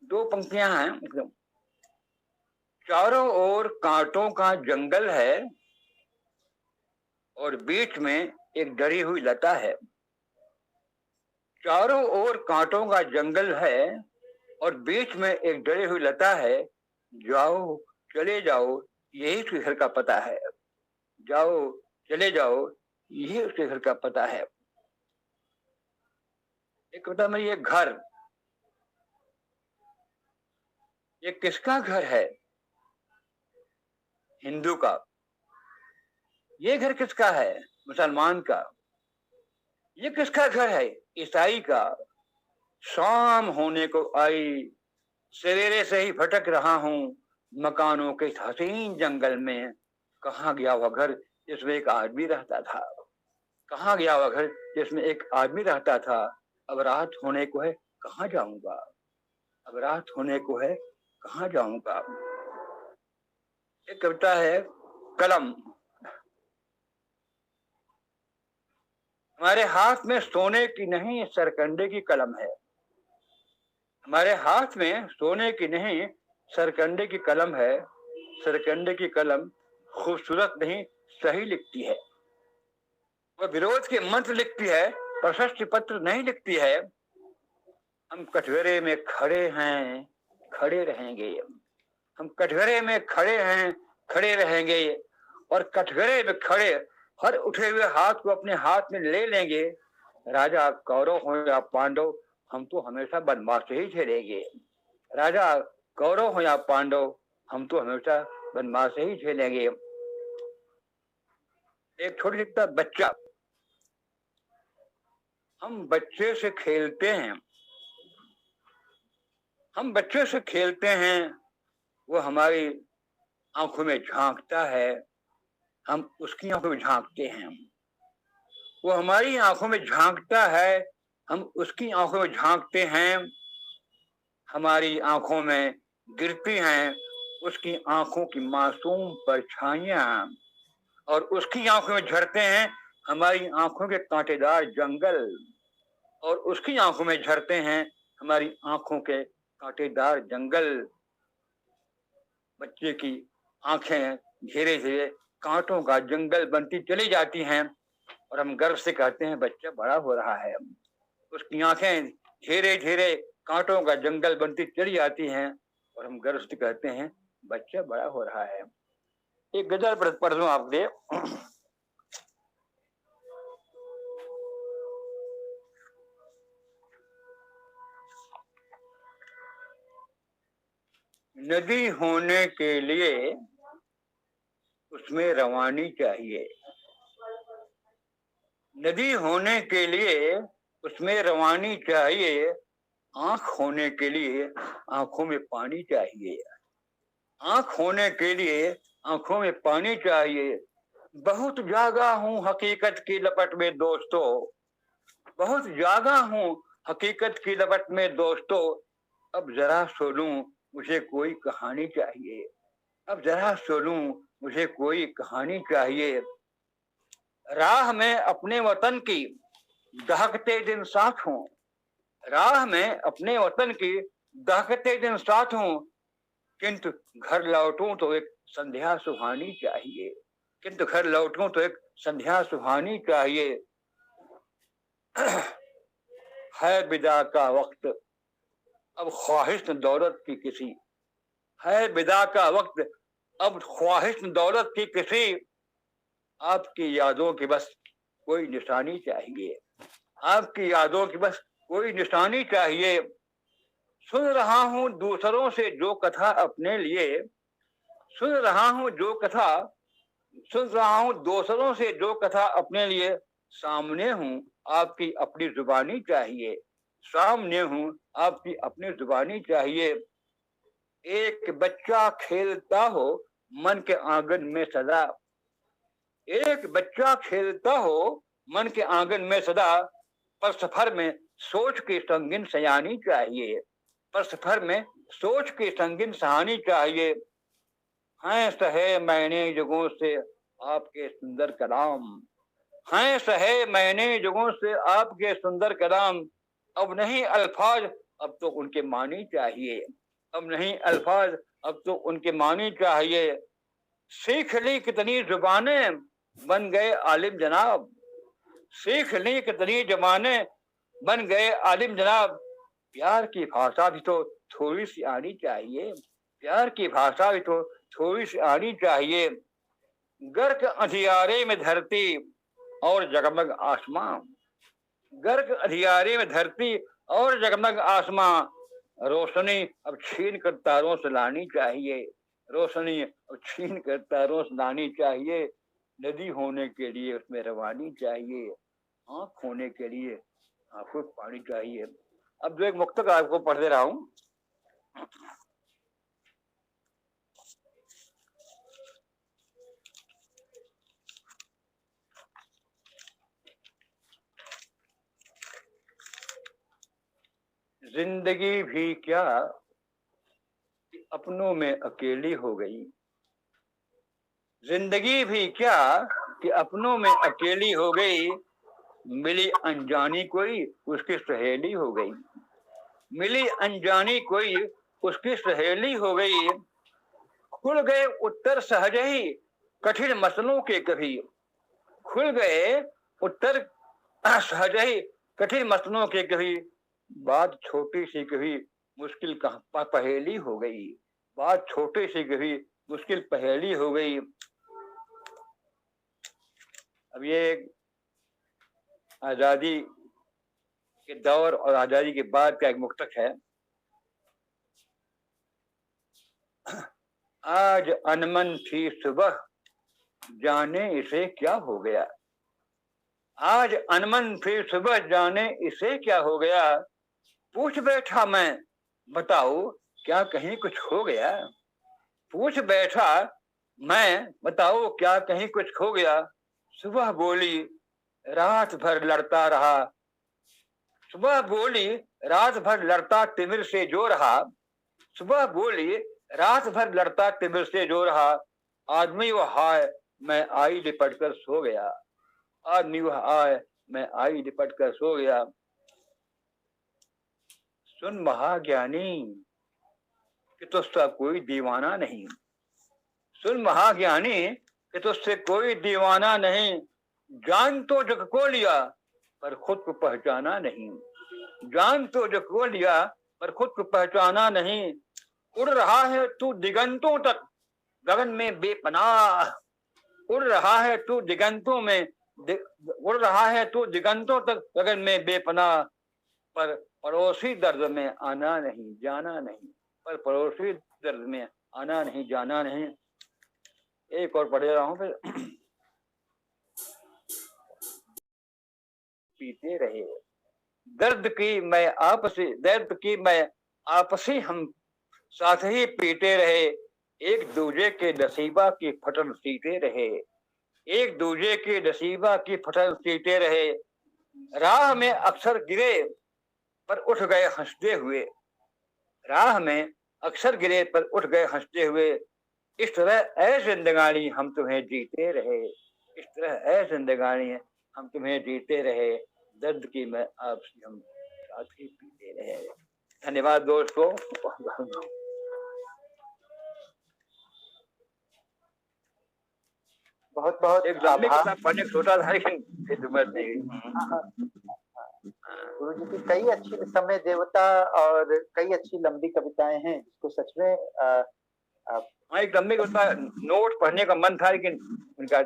दो पंक्तियां हैं एकदम। चारों ओर कांटों का जंगल है, और बीच में एक डरी हुई लता है। चारों ओर कांटों का जंगल है, और बीच में एक डरी हुई लता है। जाओ चले जाओ, यही उसके घर का पता है। जाओ चले जाओ, यही उसके घर का पता है। एक कविता में ये घर, ये किसका घर है? हिंदू का। ये घर किसका है? मुसलमान का। ये किसका घर है? ईसाई का। शाम होने को आई, सवेरे से ही भटक रहा हूँ मकानों के हसीन जंगल में। कहाँ गया वह घर जिसमें एक आदमी रहता था? कहाँ गया वह घर जिसमें एक आदमी रहता था? अब रात होने को है, कहाँ जाऊंगा? अब रात होने को है, कहाँ जाऊंगा? एक कविता है, कलम। हमारे हाथ में सोने की नहीं सरकंडे की कलम है। हमारे हाथ में सोने की नहीं सरकंडे की कलम है। सरकंडे की कलम खूबसूरत नहीं, सही लिखती है। वह विरोध के मंत्र लिखती है, प्रशस्ति पत्र नहीं लिखती है। हम कटघरे में खड़े हैं, खड़े रहेंगे। हम कटघरे में खड़े हैं, खड़े रहेंगे, और कटघरे में खड़े हर उठे हुए हाथ को अपने हाथ में ले लेंगे। राजा कौरव हो या पांडव, हम तो हमेशा बनवास ही झेलेंगे। राजा कौरव हो या पांडव, हम तो हमेशा बनवास ही झेलेंगे। एक छोटा सा बच्चा, हम बच्चे से खेलते हैं। हम बच्चे से खेलते हैं, वो हमारी आंखों में झांकता है, हम उसकी आंखों में झांकते हैं। वो हमारी आंखों में झांकता है, हम उसकी आंखों में झांकते हैं, हमारी आंखों में गिरती हैं उसकी आंखों की मासूम परछाइयां, और उसकी आंखों में झरते हैं हमारी आंखों के कांटेदार जंगल, और उसकी आंखों में झरते हैं हमारी आंखों के कांटेदार जंगल। बच्चे की आंखें धीरे धीरे कांटों का जंगल बनती चली जाती हैं और हम गर्व से कहते हैं बच्चा बड़ा हो रहा है। उसकी आंखें धीरे धीरे कांटों का जंगल बनती चली जाती हैं और हम गर्व से कहते हैं बच्चा बड़ा हो रहा है। एक गजल पढ़ दूं आपसे। नदी होने के लिए उसमें रवानी चाहिए, नदी होने के लिए उसमें रवानी चाहिए, आंख होने के लिए आंखों में पानी चाहिए, आंख होने के लिए आंखों में पानी चाहिए। बहुत जागा हूं हकीकत की लपट में दोस्तों, बहुत जागा हूं हकीकत की लपट में दोस्तों, अब जरा सुनूं मुझे कोई कहानी चाहिए, अब जरा सुनूं मुझे कोई कहानी चाहिए। राह में अपने वतन की दहकते दिन साथ हूं, राह में अपने वतन की दहकते दिन साथ हूं, किंतु घर लौटूं तो एक संध्या सुहानी चाहिए, किंतु घर लौटूं तो एक संध्या सुहानी चाहिए। है विदा का वक्त अब ख्वाहिश दौलत की किसी, है विदा का वक्त अब ख्वाहिश दौलत की किसी, आपकी यादों की बस कोई निशानी चाहिए, आपकी यादों की बस कोई निशानी चाहिए। सुन रहा हूं दूसरों से जो कथा अपने लिए, सुन रहा हूं जो कथा, सुन रहा हूं दूसरों से जो कथा अपने लिए, सामने हूं आपकी अपनी जुबानी चाहिए, सामने हूं आपकी अपनी जुबानी चाहिए। एक बच्चा खेलता हो मन के आंगन में सदा, एक बच्चा खेलता हो मन के आंगन में सदा, पर सफर में सोच की संगीन सयानी चाहिए, पर सफर में सोच की संगीन सहानी चाहिए। हैं सहे मैंने जुगों से आपके सुंदर कलाम, हैं सहे मैंने जुगों से आपके सुंदर कलाम, अब नहीं अल्फाज अब तो उनके मानी चाहिए, अब नहीं अल्फाज अब तो उनके मानी चाहिए। सीख ली कितनी जुबानें बन गए आलिम जनाब, सीख ली कितनी जमाने बन गए आलिम जनाब, प्यार की भाषा भी तो थोड़ी सी आनी चाहिए, प्यार की भाषा भी तो थोड़ी सी आनी चाहिए। गर्क अंधियारे में धरती और जगमग आसमां, गर्क अंधियारे में धरती और जगमग आसमां, रोशनी अब छीन कर तारों से लानी चाहिए, रोशनी अब छीन कर तारों से लानी चाहिए। नदी होने के लिए उसमें रवानी चाहिए, आंख होने के लिए आंखों में पानी चाहिए। अब जो एक मुक्तक आपको पढ़ दे रहा हूं। जिंदगी भी क्या अपनों में अकेली हो गई, जिंदगी भी क्या कि अपनों में अकेली हो गई, मिली अनजानी कोई उसकी सहेली हो गई, मिली अनजानी कोई उसकी सहेली हो गई। खुल गए उत्तर सहज ही कठिन मसलों के कभी, खुल गए उत्तर सहज ही कठिन मसलों के कभी, बात छोटी सी कभी मुश्किल पहेली हो गई, बात छोटी सी कभी मुश्किल पहेली हो गई। अब ये आजादी के दौर और आजादी के बाद का एक मुक्तक है। आज अनमन थी सुबह जाने इसे क्या हो गया, आज अनमन थी सुबह जाने इसे क्या हो गया, पूछ बैठा मैं बताओ क्या कहीं कुछ हो गया, पूछ बैठा मैं बताओ क्या कहीं कुछ हो गया। सुबह बोली रात भर लड़ता रहा, सुबह बोली रात भर लड़ता तिमिर से जो रहा, सुबह बोली रात भर लड़ता तिमिर से जो रहा, आदमी वो हाय मैं आई लिपट कर सो गया, आदमी वो हाय मैं आई लिपट कर सो गया। सुन महाज्ञानी कि तुझसा कोई दीवाना नहीं, सुन महाज्ञानी कि तुझसे कोई दीवाना नहीं, जान तो जग को लिया पर खुद को पहचाना नहीं, जान तो जग को लिया पर खुद को पहचाना नहीं। उड़ रहा है तू दिगंतों तक गगन में बेपनाह, उड़ रहा है तू दिगंतों में उड़ रहा है तू दिगंतों तक गगन में बेपनाह, पर पड़ोसी दर्द में आना नहीं जाना नहीं, पर पड़ोसी दर्द में आना नहीं जाना नहीं। एक और पढ़ रहा हूं फिर। पीते रहे दर्द की मैं आपसी हम साथ ही पीते रहे, एक दूजे के नसीबा की फटन सीते रहे, एक दूजे के नसीबा की फटन सीते रहे। राह में अक्सर गिरे पर उठ गए हंसते हुए, राह में अक्सर गिरे पर उठ गए हंसते हुए। इस तरह ऐ जिंदगानी हम तुम्हें जीते रहे, इस तरह ऐ जिंदगानी हम तुम्हें जीते रहे, दर्द की मैं आपसे हम साथ ही पीते रहे। धन्यवाद दोस्तों। बहुत बहुत एक पढ़ने छोटा था लेकिन गुरु जी की कई अच्छी समय देवता और कई अच्छी लंबी कविताएं हैं जिसको सच में एक लंबी कविता नोट पढ़ने का मन था लेकिन उनका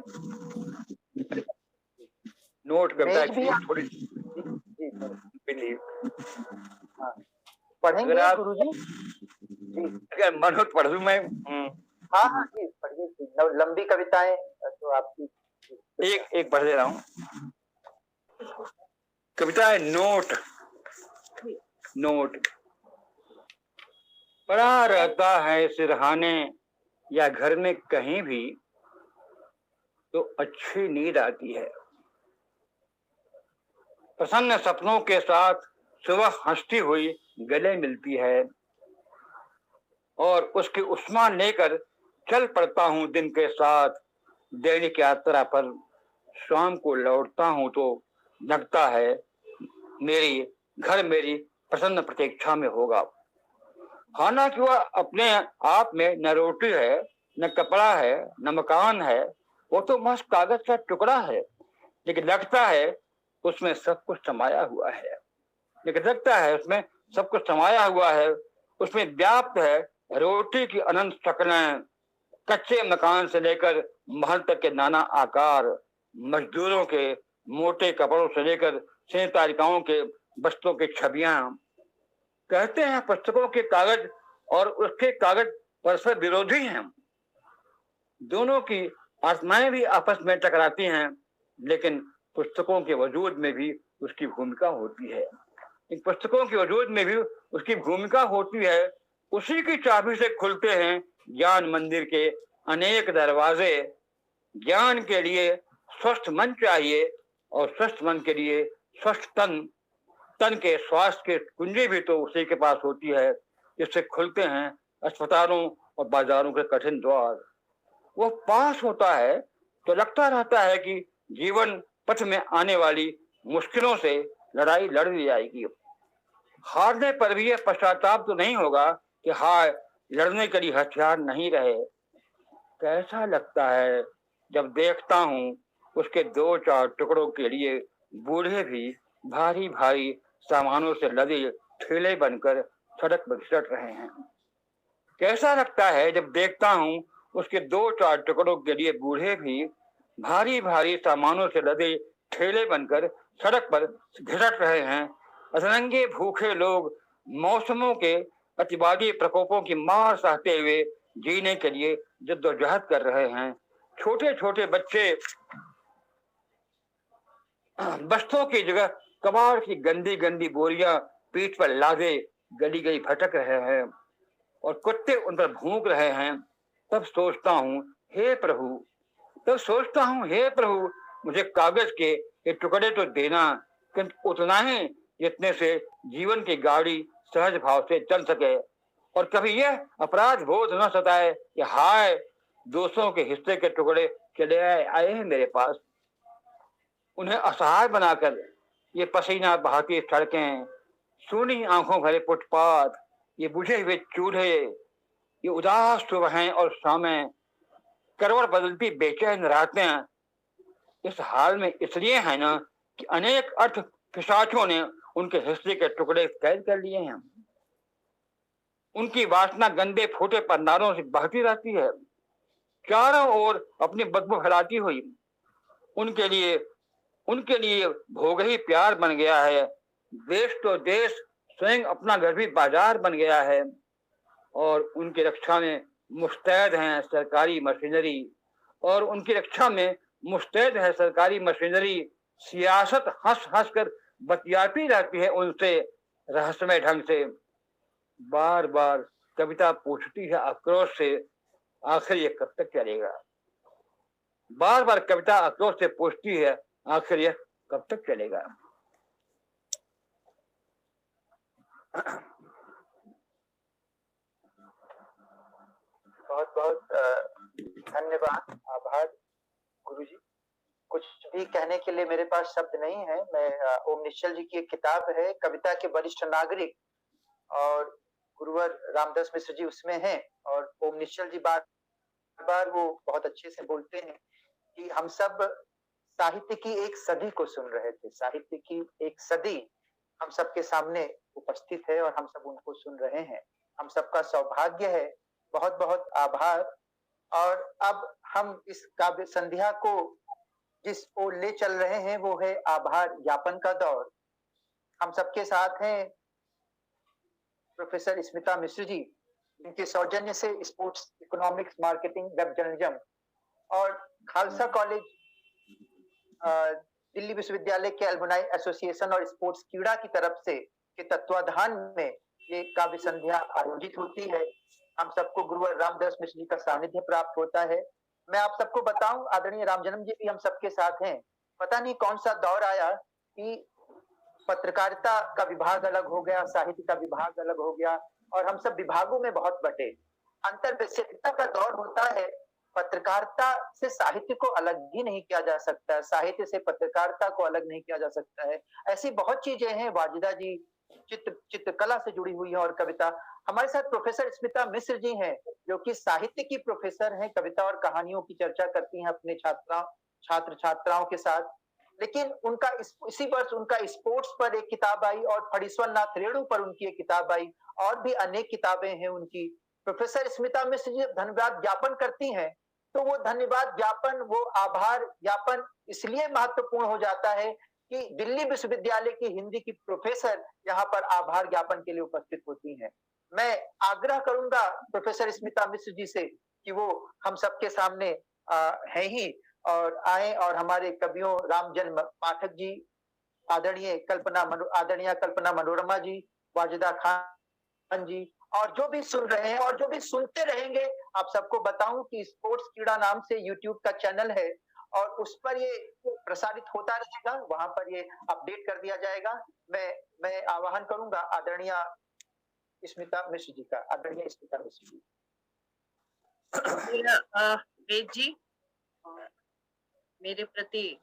नोट कविता थोड़ी पढ़ेंगे गुरु जी? अगर मन हो पढ़ दूं मैं। हाँ हाँ जी पढ़िए, लंबी कविताएं तो आपकी एक पढ़ दे रहा हूँ। कविता है नोट। नोट पड़ा रहता है सिरहाने या घर में कहीं भी तो अच्छी नींद आती है, प्रसन्न सपनों के साथ सुबह हंसती हुई गले मिलती है, और उसकी उस्मा लेकर चल पड़ता हूँ दिन के साथ दैनिक यात्रा पर। शाम को लौटता हूँ तो लगता है मेरी प्रसन्न प्रतीक्षा में होगा। हालांकि वह अपने आप में न रोटी है न कपड़ा है न मकान है, वो तो महज कागज का टुकड़ा है, लेकिन लगता है उसमें सब कुछ समाया हुआ है, लेकिन लगता है उसमें सब कुछ समाया हुआ है। उसमें व्याप्त है रोटी की अनंत शक्लें, कच्चे मकान से लेकर महल तक के नाना आकार, मजदूरों के मोटे कपड़ों से लेकर तालिकाओं के वस्त्रों की छवियां। कहते हैं पुस्तकों के कागज और उसके कागज परस्पर विरोधी हैं, दोनों की आत्माएं भी आपस में टकराती हैं, लेकिन पुस्तकों के वजूद में भी उसकी भूमिका होती है। इन पुस्तकों के वजूद में भी उसकी भूमिका होती है। उसी की चाबी से खुलते हैं ज्ञान मंदिर के अनेक दरवाजे। ज्ञान के लिए स्वस्थ मन चाहिए और स्वस्थ मन के लिए स्वस्थ तन, तन के स्वास्थ्य के कुंजी भी तो उसी के पास होती है, जिससे खुलते हैं अस्पतालों और बाजारों के कठिन द्वार। वो पास होता है तो लगता रहता है कि जीवन पथ में आने वाली मुश्किलों से लड़ाई लड़ ली जाएगी। हारने पर भी यह पश्चाताप तो नहीं होगा कि हाय लड़ने के लिए हथियार नहीं रहे। कैसा लगता है जब देखता हूँ उसके 2-4 टुकड़ों के लिए बूढ़े भी भारी भारी सामानों से लदे ठेले बनकर सड़क पर घिसट रहे हैं। कैसा लगता है जब देखता हूँ उसके 2-4 टुकड़ों के लिए बूढ़े भी भारी भारी सामानों से लदे ठेले बनकर सड़क पर घिसट रहे हैं। असरंगे भूखे लोग मौसमों के अतिवादी प्रकोपों की मार सहते हुए जीने के लिए जद्दोजहद कर रहे हैं। छोटे छोटे बच्चे बस्तों की जगह कबाड़ की गंदी गंदी बोरियां पीठ पर लादे गली गली भटक रहे हैं और कुत्ते उन पर भूख रहे हैं। तब सोचता हूँ हे प्रभु, मुझे कागज के ये टुकड़े तो देना, किंतु उतना ही जितने से जीवन की गाड़ी सहज भाव से चल सके और कभी यह अपराध बोध न सताए कि हाय दोस्तों के हिस्से के टुकड़े चले आए हैं मेरे पास। उन्हें असहाय बनाकर ये पसीना बहाती सड़कें, सूनी आंखों भरे फुटपाथ, ये बुझे हुए चूल्हे, ये उदास सुबहें और शामें, करवट बदलती बेचैन रातें इस हाल में इसलिए है ना कि अनेक अर्थ पिशाचों ने उनके हिस्से के टुकड़े कैद कर लिए हैं। उनकी वासना गंदे फूटे पंडारों से बहती रहती है, चारों ओर अपनी बदबू फैलाती हुई। उनके लिए भोग ही प्यार बन गया है। देश तो देश स्वयं अपना घर भी बाजार बन गया है और उनकी रक्षा में मुस्तैद है सरकारी मशीनरी। सियासत हंस हंस कर बतियाती रहती है उनसे रहस्यमय ढंग से। बार बार कविता पूछती है आक्रोश से, आखिर ये कब तक चलेगा। बार बार कविता आक्रोश से पूछती है, आखिर यह कब तक चलेगा। बहुत बहुत धन्यवाद, आभार गुरुजी। कुछ भी कहने के लिए मेरे पास शब्द नहीं है। मैं ओम निश्चल जी की एक किताब है कविता के वरिष्ठ नागरिक, और गुरुवर रामदास मिश्र जी उसमें हैं, और ओम निश्चल जी बार बार वो बहुत अच्छे से बोलते हैं कि हम सब साहित्य की एक सदी को सुन रहे थे। साहित्य की एक सदी हम सबके सामने उपस्थित है और हम सब उनको सुन रहे हैं। हम सबका सौभाग्य है। बहुत बहुत आभार। और अब हम इस काव्य संध्या को जिस ओर ले चल रहे हैं वो है आभार ज्ञापन का दौर। हम सबके साथ हैं प्रोफेसर स्मिता मिश्र जी, जिनके सौजन्य से sports economics marketing web journalism और खालसा कॉलेज दिल्ली विश्वविद्यालय के एल्युमनाई एसोसिएशन और स्पोर्ट्स क्रीड़ा की तरफ से के तत्वाधान में ये काव्य संध्या आयोजित होती है। हम सबको गुरुवर रामदास मिश्र जी का सानिध्य प्राप्त होता है। मैं आप सबको बताऊं, आदरणीय रामजन्म जी भी हम सबके साथ हैं। पता नहीं कौन सा दौर आया कि पत्रकारिता का विभाग अलग हो गया, साहित्य का विभाग अलग हो गया और हम सब विभागों में बहुत बटे। अंतर्विषयता का दौर होता है। पत्रकारिता से साहित्य को अलग ही नहीं किया जा सकता है, साहित्य से पत्रकारिता को अलग नहीं किया जा सकता है। ऐसी बहुत चीजें हैं। वाजिदा जी चित्रकला से जुड़ी हुई है और कविता। हमारे साथ प्रोफेसर स्मिता मिश्र जी हैं, जो कि साहित्य की प्रोफेसर हैं, कविता और कहानियों की चर्चा करती हैं अपने छात्र छात्राओं के साथ। लेकिन उनका इसी वर्ष उनका स्पोर्ट्स पर एक किताब आई और फणीश्वर नाथ रेणु पर उनकी एक किताब आई, और भी अनेक किताबें हैं उनकी। प्रोफेसर स्मिता मिश्र जी धन्यवाद ज्ञापन करती हैं, तो वो धन्यवाद ज्ञापन, वो आभार ज्ञापन इसलिए महत्वपूर्ण हो जाता है कि दिल्ली विश्वविद्यालय की हिंदी की प्रोफेसर यहाँ पर आभार ज्ञापन के लिए उपस्थित होती हैं। मैं आग्रह करूंगा प्रोफेसर स्मिता मिश्र जी से कि वो हम सबके सामने है ही और आए और हमारे कवियों रामजन्म पाठक जी, आदरणीय कल्पना मनोरमा जी, वाजिदा खान जी, और जो भी सुन रहे हैं और जो भी सुनते रहेंगे। आप सबको बताऊं कि स्पोर्ट्स क्रीड़ा नाम से यूट्यूब का चैनल है और उस पर ये प्रसारित होता रहेगा, वहां पर ये अपडेट कर दिया जाएगा। मैं आह्वान करूंगा आदरणीय स्मिता मिश्र जी का। आदरणीय स्मिता मिश्र जी। वेद जी, मेरे प्रति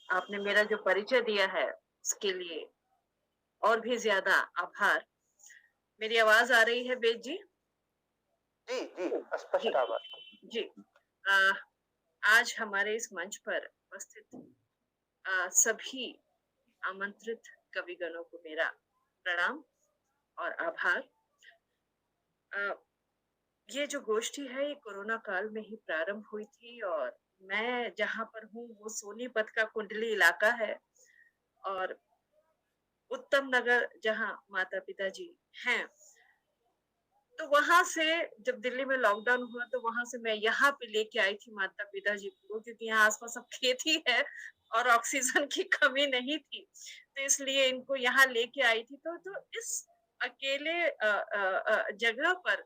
आपने मेरा जो परिचय दिया है उसके लिए और भी ज्यादा आभार। मेरी आवाज आ रही है वेद जी? जी जी, स्पष्ट आवाज जी। आज हमारे इस मंच पर उपस्थित सभी आमंत्रित कविगणों को मेरा प्रणाम और आभार। ये जो गोष्ठी है ये कोरोना काल में ही प्रारंभ हुई थी और मैं जहाँ पर हूँ वो सोनीपत का कुंडली इलाका है और उत्तम नगर जहाँ माता पिता जी हैं, तो वहां से जब दिल्ली में लॉकडाउन हुआ तो वहां से मैं यहाँ पे लेके आई थी माता पिता जी को, क्योंकि यहाँ आसपास सब खेती है और ऑक्सीजन की कमी नहीं थी, तो इसलिए इनको यहाँ लेके आई थी। तो इस अकेले जगह पर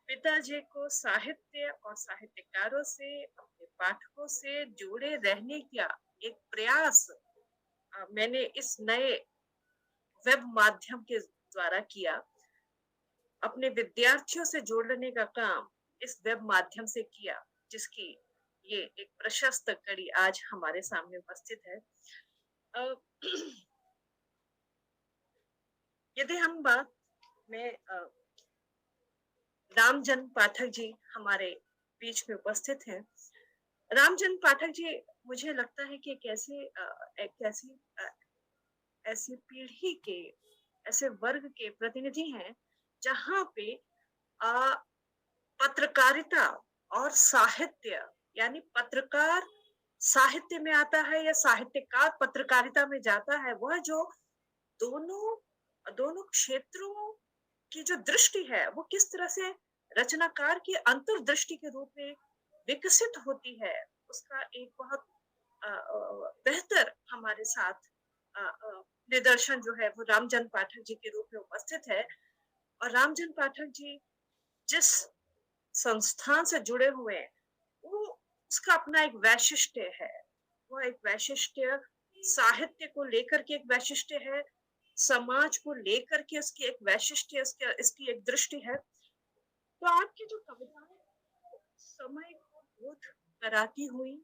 पिताजी को साहित्य और साहित्यकारों से, अपने पाठकों से जुड़े रहने का एक प्रयास मैंने इस नए वेब माध्यम के द्वारा किया। अपने विद्यार्थियों से जोड़ने का काम इस वेब माध्यम से किया, जिसकी ये एक प्रशस्त कड़ी आज हमारे सामने उपस्थित है। अ, यदि हम बात में रामजन पाठक जी हमारे बीच में उपस्थित हैं। रामजन पाठक जी, मुझे लगता है कि एक ऐसी पीढ़ी के, ऐसे वर्ग के प्रतिनिधि हैं जहाँ पे अ, पत्रकारिता और साहित्य, यानी पत्रकार साहित्य में आता है या साहित्यकार पत्रकारिता में जाता है, वह जो दोनों दोनों क्षेत्रों की जो दृष्टि है वो किस तरह से रचनाकार की अंतर्दृष्टि के रूप में विकसित होती है, उसका एक बहुत बेहतर हमारे साथ निदर्शन जो है वो रामजन पाठक जी के रूप में उपस्थित है। और रामजन पाठक जी जिस संस्थान से जुड़े हुए हैं, वो उसका अपना एक वैशिष्ट्य है। वो एक वैशिष्ट्य साहित्य को लेकर के एक वैशिष्ट्य है, समाज को लेकर के उसकी एक वैशिष्ट्य, इसकी एक दृष्टि है। तो आपकी जो कविताएं समय को बोध कराती हुई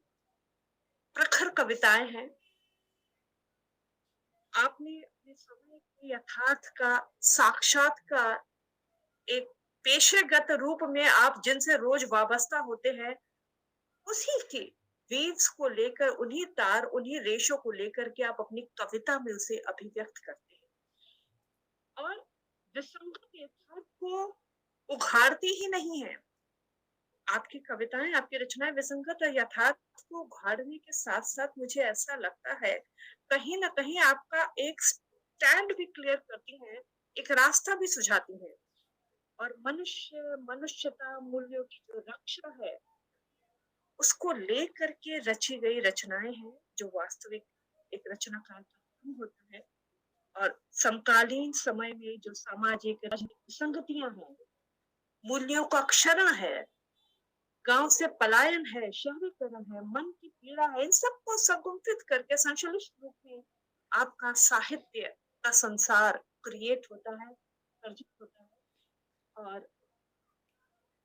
प्रखर कविताएं हैं। आपने अपने समय के यथार्थ का साक्षात्कार एक पेशेगत रूप में आप जिनसे रोज वाबस्ता होते हैं, उसी के वेव्स को लेकर, उन्हीं रेशों को लेकर के आप अपनी कविता में उसे अभिव्यक्त करते हैं और विसंगत यथार्थ को उघाड़ती ही नहीं है। आपकी कविताएं, आपकी रचनाएं विसंगत और यथार्थ को उघाड़ने के साथ साथ मुझे ऐसा लगता है कहीं ना कहीं आपका एक स्टैंड भी क्लियर करती हैं, एक रास्ता भी सुझाती हैं। और मनुष्यता मूल्यों की जो रक्षा है उसको लेकर के रची गई रचनाएं हैं, जो वास्तविक एक रचनाकार का काम होता है। और समकालीन समय में जो सामाजिक विसंगतियां हैं, मूल्यों का क्षरण है, गांव से पलायन है, शहरीकरण है, मन की पीड़ा है, इन सबको संकुचित करके संश्लिष्ट रूप में आपका साहित्य का संसार क्रिएट होता है, सर्जित होता है। और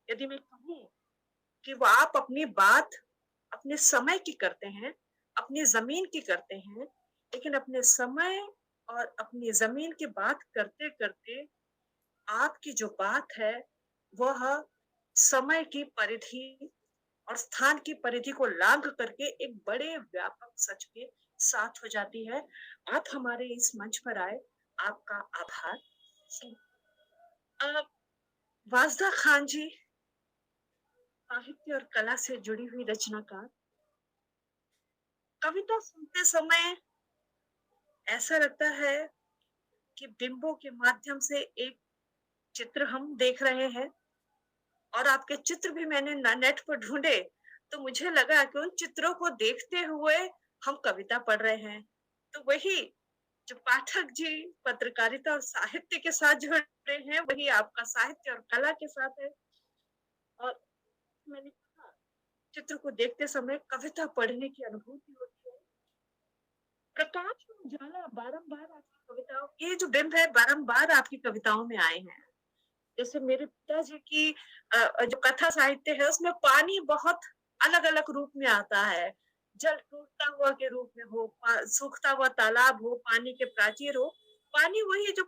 यदि मैं कहूँ कि वो आप अपनी बात अपने समय की करते हैं, अपनी जमीन की करते हैं, लेकिन अपने समय और अपनी जमीन की बात करते करते आपकी जो बात है वह समय की परिधि और स्थान की परिधि को लांघ करके एक बड़े व्यापक सच के साथ हो जाती है। आप हमारे इस मंच पर आए, आपका आभार। वाजदा खान जी साहित्य और कला से जुड़ी हुई रचनाकार। कविता सुनते समय ऐसा लगता है कि बिंबों के माध्यम से एक चित्र हम देख रहे हैं और आपके चित्र भी मैंने नेट पर ढूंढे तो मुझे लगा कि उन चित्रों को देखते हुए हम कविता पढ़ रहे हैं। तो वही जो पाठक जी पत्रकारिता और साहित्य के साथ जुड़े हैं, वही आपका साहित्य और कला के साथ है। और मैंने कहा चित्र को देखते समय कविता पढ़ने की अनुभूति होती है। प्रकाश और उजाला बारंबार आपकी कविताओं, ये जो बिंब है बारंबार आपकी कविताओं में आए हैं। जैसे मेरे पिताजी की जो कथा साहित्य है उसमें पानी बहुत अलग अलग रूप में आता है। जल टूटता हुआ के रूप में हो, सूखता हुआ तालाब हो, पानी के प्राचीर हो। पानी वही जो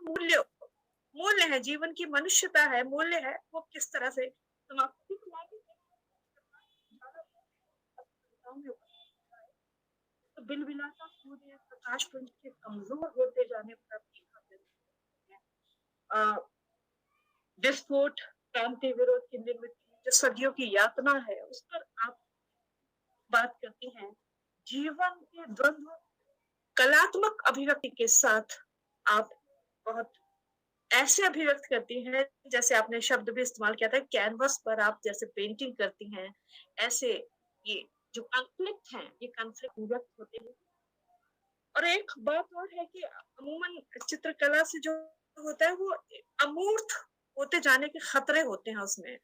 मूल्य है, जीवन की मनुष्यता है, मूल्य है, वो किस तरह से समाप्ति तो बिलबिलाता सूर्य प्रकाश पुंज के कमजोर होते जाने पर विस्फोट, क्रांति विरोध की निर्मित जो सदियों की यातना है उस पर आप बात करती हैं। जीवन के द्वंद्व कलात्मक अभिव्यक्ति के साथ आप बहुत ऐसे अभिव्यक्त करती हैं जैसे आपने शब्द भी इस्तेमाल किया था, कैनवस पर आप जैसे पेंटिंग करती हैं, ऐसे ये जो कॉन्फ्लिक्ट हैं ये कॉन्फ्लिक्ट व्यक्त होते हैं। और एक बात और है कि अमूमन चित्रकला से जो होता है वो अमूर्त होते जाने के खतरे होते हैं, उसमें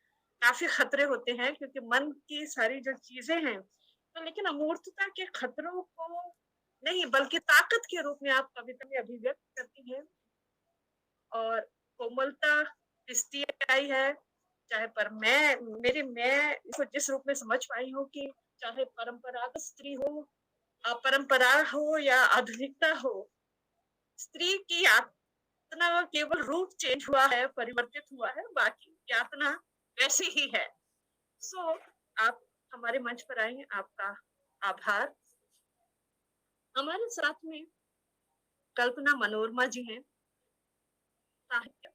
काफी खतरे होते हैं क्योंकि मन की सारी जो चीजें हैं तो, लेकिन अमूर्तता के खतरों को नहीं बल्कि ताकत के रूप में आप कविता में अभिव्यक्त करती हैं। और कोमलता पिसती आई है, चाहे पर मैं इसको जिस रूप में समझ पाई हूँ कि चाहे परंपरागत स्त्री हो, अपरंपरा हो या आधुनिकता हो, स्त्री की यातना केवल रूप चेंज हुआ है, परिवर्तित हुआ है, बाकी यातना वैसी ही है। सो आप हमारे मंच पर आए, आपका आभार। हमारे साथ में कल्पना मनोरमा जी हैं, साहित्य,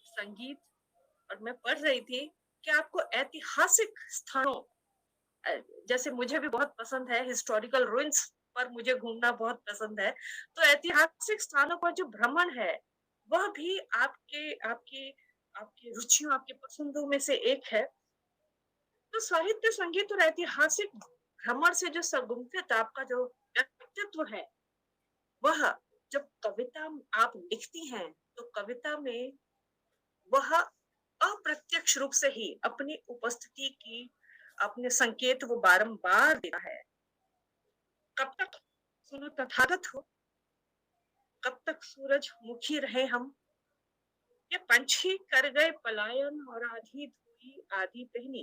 संगीत, और मैं पढ़ रही थी कि आपको ऐतिहासिक स्थानों, जैसे मुझे भी बहुत पसंद है, हिस्टोरिकल रुइंस पर मुझे घूमना बहुत पसंद है, तो ऐतिहासिक स्थानों पर जो भ्रमण है वह भी आपके आपकी आपकी रुचियों, आपकी पसंदों में से एक है। तो साहित्य, संगीत और ऐतिहासिक भ्रमण से जो सुगंधित आपका जो व्यक्तित्व है, वह जब कविता आप लिखती हैं तो कविता में वह अप्रत्यक्ष रूप से ही अपनी उपस्थिति की अपने संकेत वो बारंबार देता है। कब तक सुनो तथागत हो, कब तक सूरज मुखी रहे हम, ये पंछी कर गए पलायन और आधी धुई आधी पहनी।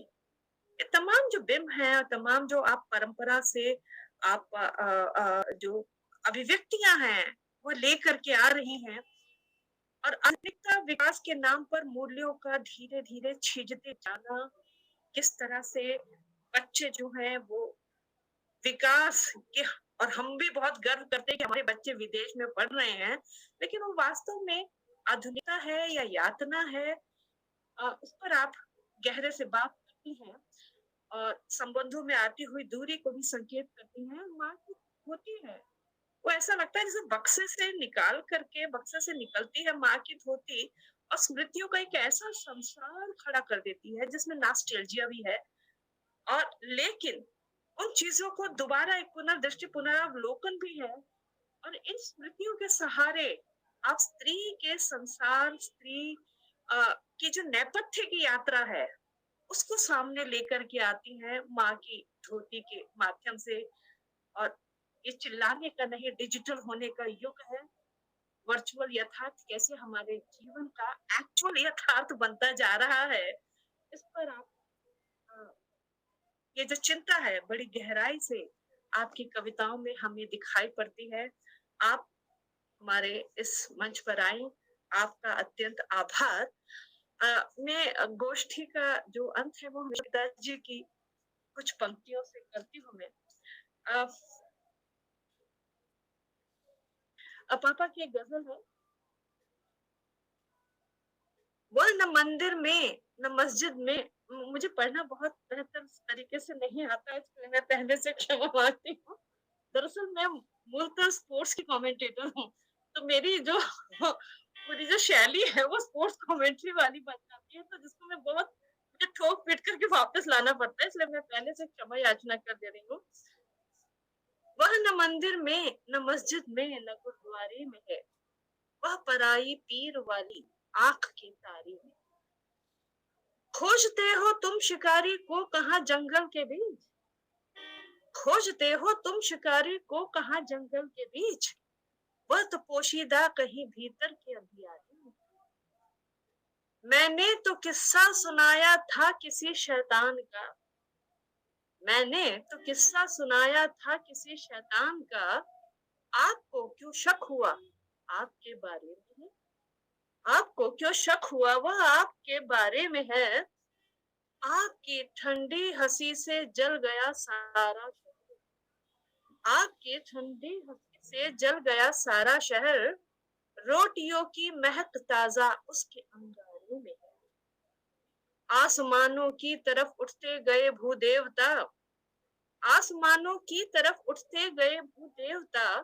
ये तमाम जो बिंब हैं, तमाम जो आप परंपरा से आप जो अभिव्यक्तियां हैं वो लेकर के आ रही हैं, और आधुनिकता विकास के नाम पर मूल्यों का धीरे धीरे छीजते जाना, किस तरह से बच्चे जो हैं वो विकास के, और हम भी बहुत गर्व करते हैं कि हमारे बच्चे विदेश में पढ़ रहे हैं, लेकिन वो वास्तव में आधुनिकता है या यातना है, उस पर आप गहरे से बात करती हैं और संबंधों में आती हुई दूरी को भी संकेत करती हैं। माँ की होती है, वो ऐसा लगता है जैसे बक्से से निकाल करके, बक्से से निकलती है माँ की धोती और स्मृतियों का एक ऐसा संसार खड़ा कर देती है जिसमें नॉस्टैल्जिया भी है, और लेकिन उन चीजों को दोबारा एक पुनर्दृष्टि, पुनरावलोकन भी है। और इन स्मृतियों के सहारे आप स्त्री के संसार, स्त्री की जो नेपथ्य की यात्रा है उसको सामने लेकर के आती हैं माँ की धोती के माध्यम से। और ये चिल्लाने का नहीं, डिजिटल होने का युग है। वर्चुअल यथार्थ कैसे हमारे जीवन का एक्चुअल यथार्थ बनता जा रहा है, इस पर आप ये जो चिंता है बड़ी गहराई से आपकी कविताओं में हमें दिखाई पड़ती है। आप हमारे इस मंच पर आई, आपका अत्यंत आभार। मैं गोष्ठी का जो अंत है वो पिताजी की कुछ पंक्तियों से करती हूँ मैं। पापा की एक गजल है, वो न मंदिर में न मस्जिद में, मुझे पढ़ना बहुत बेहतर तरीके से नहीं आता है, इसलिए मैं पहले से क्षमा मांगती हूँ। दरअसल मैं मूलतः स्पोर्ट्स की कमेंटेटर हूँ, तो मेरी जो पूरी जो शैली है वो स्पोर्ट्स कमेंट्री वाली बन जाती है, तो जिसको मैं बहुत मुझे ठोक पीट करके वापस लाना पड़ता है, इसलिए मैं पहले से क्षमा याचना कर दे रही हूँ। वह न मंदिर में न मस्जिद में न गुरुद्वारे में है, वह पराई पीर वाली आंख की तारी में। खोजते हो तुम शिकारी को कहाँ जंगल के बीच, खोजते हो तुम शिकारी को कहाँ जंगल के बीच, वह तो पोशीदा कहीं भीतर के अंधियारे में। मैंने तो किस्सा सुनाया था किसी शैतान का, मैंने तो किस्सा सुनाया था किसी शैतान का, आपको क्यों शक हुआ आपके बारे में, आपको क्यों शक हुआ वह आपके बारे में है। आपकी ठंडी हंसी से जल गया सारा शहर, आपकी ठंडी हंसी से जल गया सारा शहर, रोटियों की महक ताजा उसके अंगारों में है। आसमानों की तरफ उठते गए भूदेवता, आसमानों की तरफ उठते गए भूदेवता,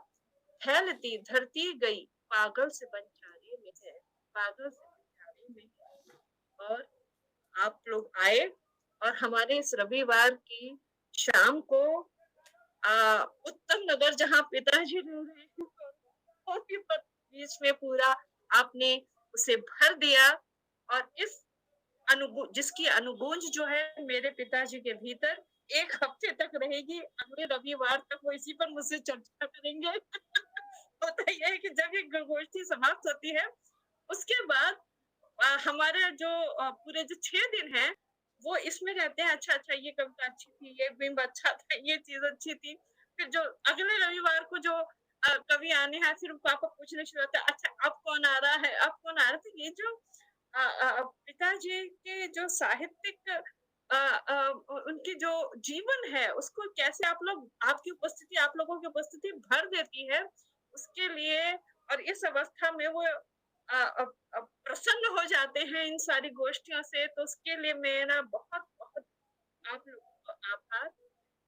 फैलती धरती गई पागल से बंजारे में है, पागल से बंजारे में है। और आप लोग आए और हमारे इस रविवार की शाम को उत्तम नगर जहाँ पिताजी रह रहे हैं बीच में पूरा आपने उसे भर दिया, और इस जिसकी अनुगूंज जो है मेरे पिताजी के भीतर 1 हफ्ते तक रहेगी। अगले रविवार तक वो इसी पर मुझसे चर्चा करेंगे। होता यह है कि जब ये गोष्ठी समाप्त होती है उसके बाद हमारे जो पूरे जो 6 दिन हैं वो इसमें रहते हैं। अच्छा अच्छा ये कविता अच्छी थी, ये बिंब अच्छा था, ये चीज अच्छी थी। फिर जो अगले रविवार को जो कवि आने हैं, फिर पापा पूछने शुरू होता है, अच्छा अब कौन आ रहा है, अब कौन आ रहा है। तो ये जो पिताजी के जो साहित्यिक उनकी जो जीवन है उसको कैसे आप लोग, आपकी उपस्थिति, आप लोगों की उपस्थिति भर देती है, उसके लिए। और इस अवस्था में वो प्रसन्न हो जाते हैं इन सारी गोष्ठियों से, तो उसके लिए मेरा बहुत बहुत आप लोगों को आभार।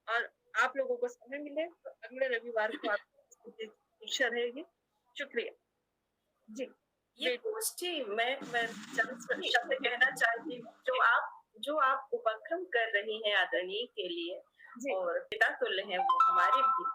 और आप लोगों को समय मिले तो अगले रविवार को आपकी दीक्षा रहेगी। शुक्रिया जी। ये गोष्ठी मैं चंद शब्द कहना चाहती हूँ, जो आप उपक्रम कर रही हैं आदरणीय के लिए, और पिता तुल्य हैं वो हमारे भी।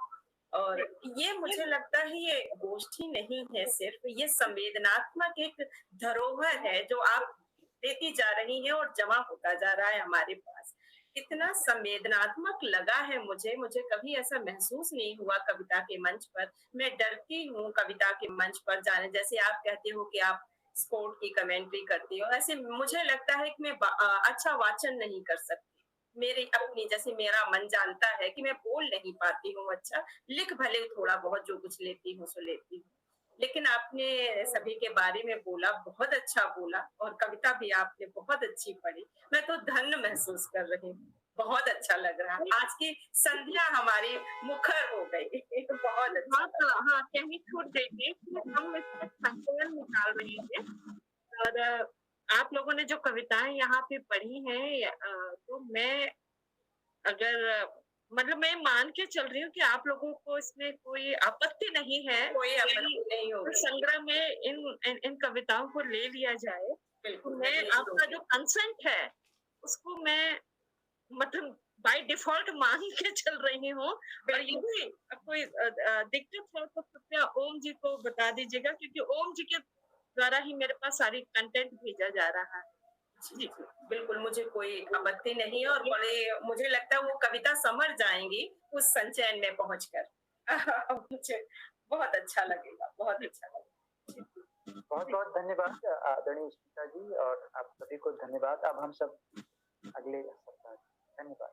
और ये मुझे लगता है ये गोष्ठी नहीं है सिर्फ, ये संवेदनात्मक एक धरोहर है जो आप देती जा रही हैं और जमा होता जा रहा है हमारे पास। इतना संवेदनात्मक लगा है मुझे कभी ऐसा महसूस नहीं हुआ कविता के मंच पर। मैं डरती हूँ कविता के मंच पर जाने, जैसे आप कहते हो कि आप स्पोर्ट की कमेंट्री करती हो, ऐसे मुझे लगता है कि मैं अच्छा वाचन नहीं कर सकती। मेरी अपनी, जैसे मेरा मन जानता है कि मैं बोल नहीं पाती हूँ अच्छा, लिख भले थोड़ा बहुत जो कुछ लेती हूँ सो लेती हूँ। लेकिन आपने सभी के बारे में बोला, बहुत अच्छा बोला, और कविता भी आपने बहुत अच्छी पढ़ी। मैं तो धन्य महसूस कर रही हूँ, बहुत अच्छा लग रहा है। आज की संध्या हमारी मुखर हो गई। बहुत अच्छा। हाँ, कहीं छूट गई थी, हम इसमें संकलन निकाल रहे थे। और आप लोगों ने जो कविताएं यहाँ पे पढ़ी हैं, तो मैं अगर मतलब मैं मान के चल रही हूँ कि आप लोगों को इसमें कोई आपत्ति नहीं है, कोई आपत्ति नहीं होगी। संग्रह में इन कविताओं को ले लिया जाए। तो मैं आपका जो कंसेंट है उसको मैं मतलब बाय डिफॉल्ट मान के चल रही हूँ। और यदि कोई दिक्कत है तो कृपया ओम जी को बता दीजिएगा, क्योंकि ओम जी के द्वारा ही मेरे पास सारी कंटेंट भेजा जा रहा है। जी बिल्कुल, मुझे कोई आपत्ति नहीं, और बड़े मुझे लगता है वो कविता समर जाएंगी उस संचयन में पहुंचकर। मुझे बहुत अच्छा लगेगा, बहुत अच्छा लगेगा। बहुत बहुत धन्यवाद आदरणीय स्मिता जी, और आप सभी को धन्यवाद। अब हम सब अगले सप्ताह, धन्यवाद।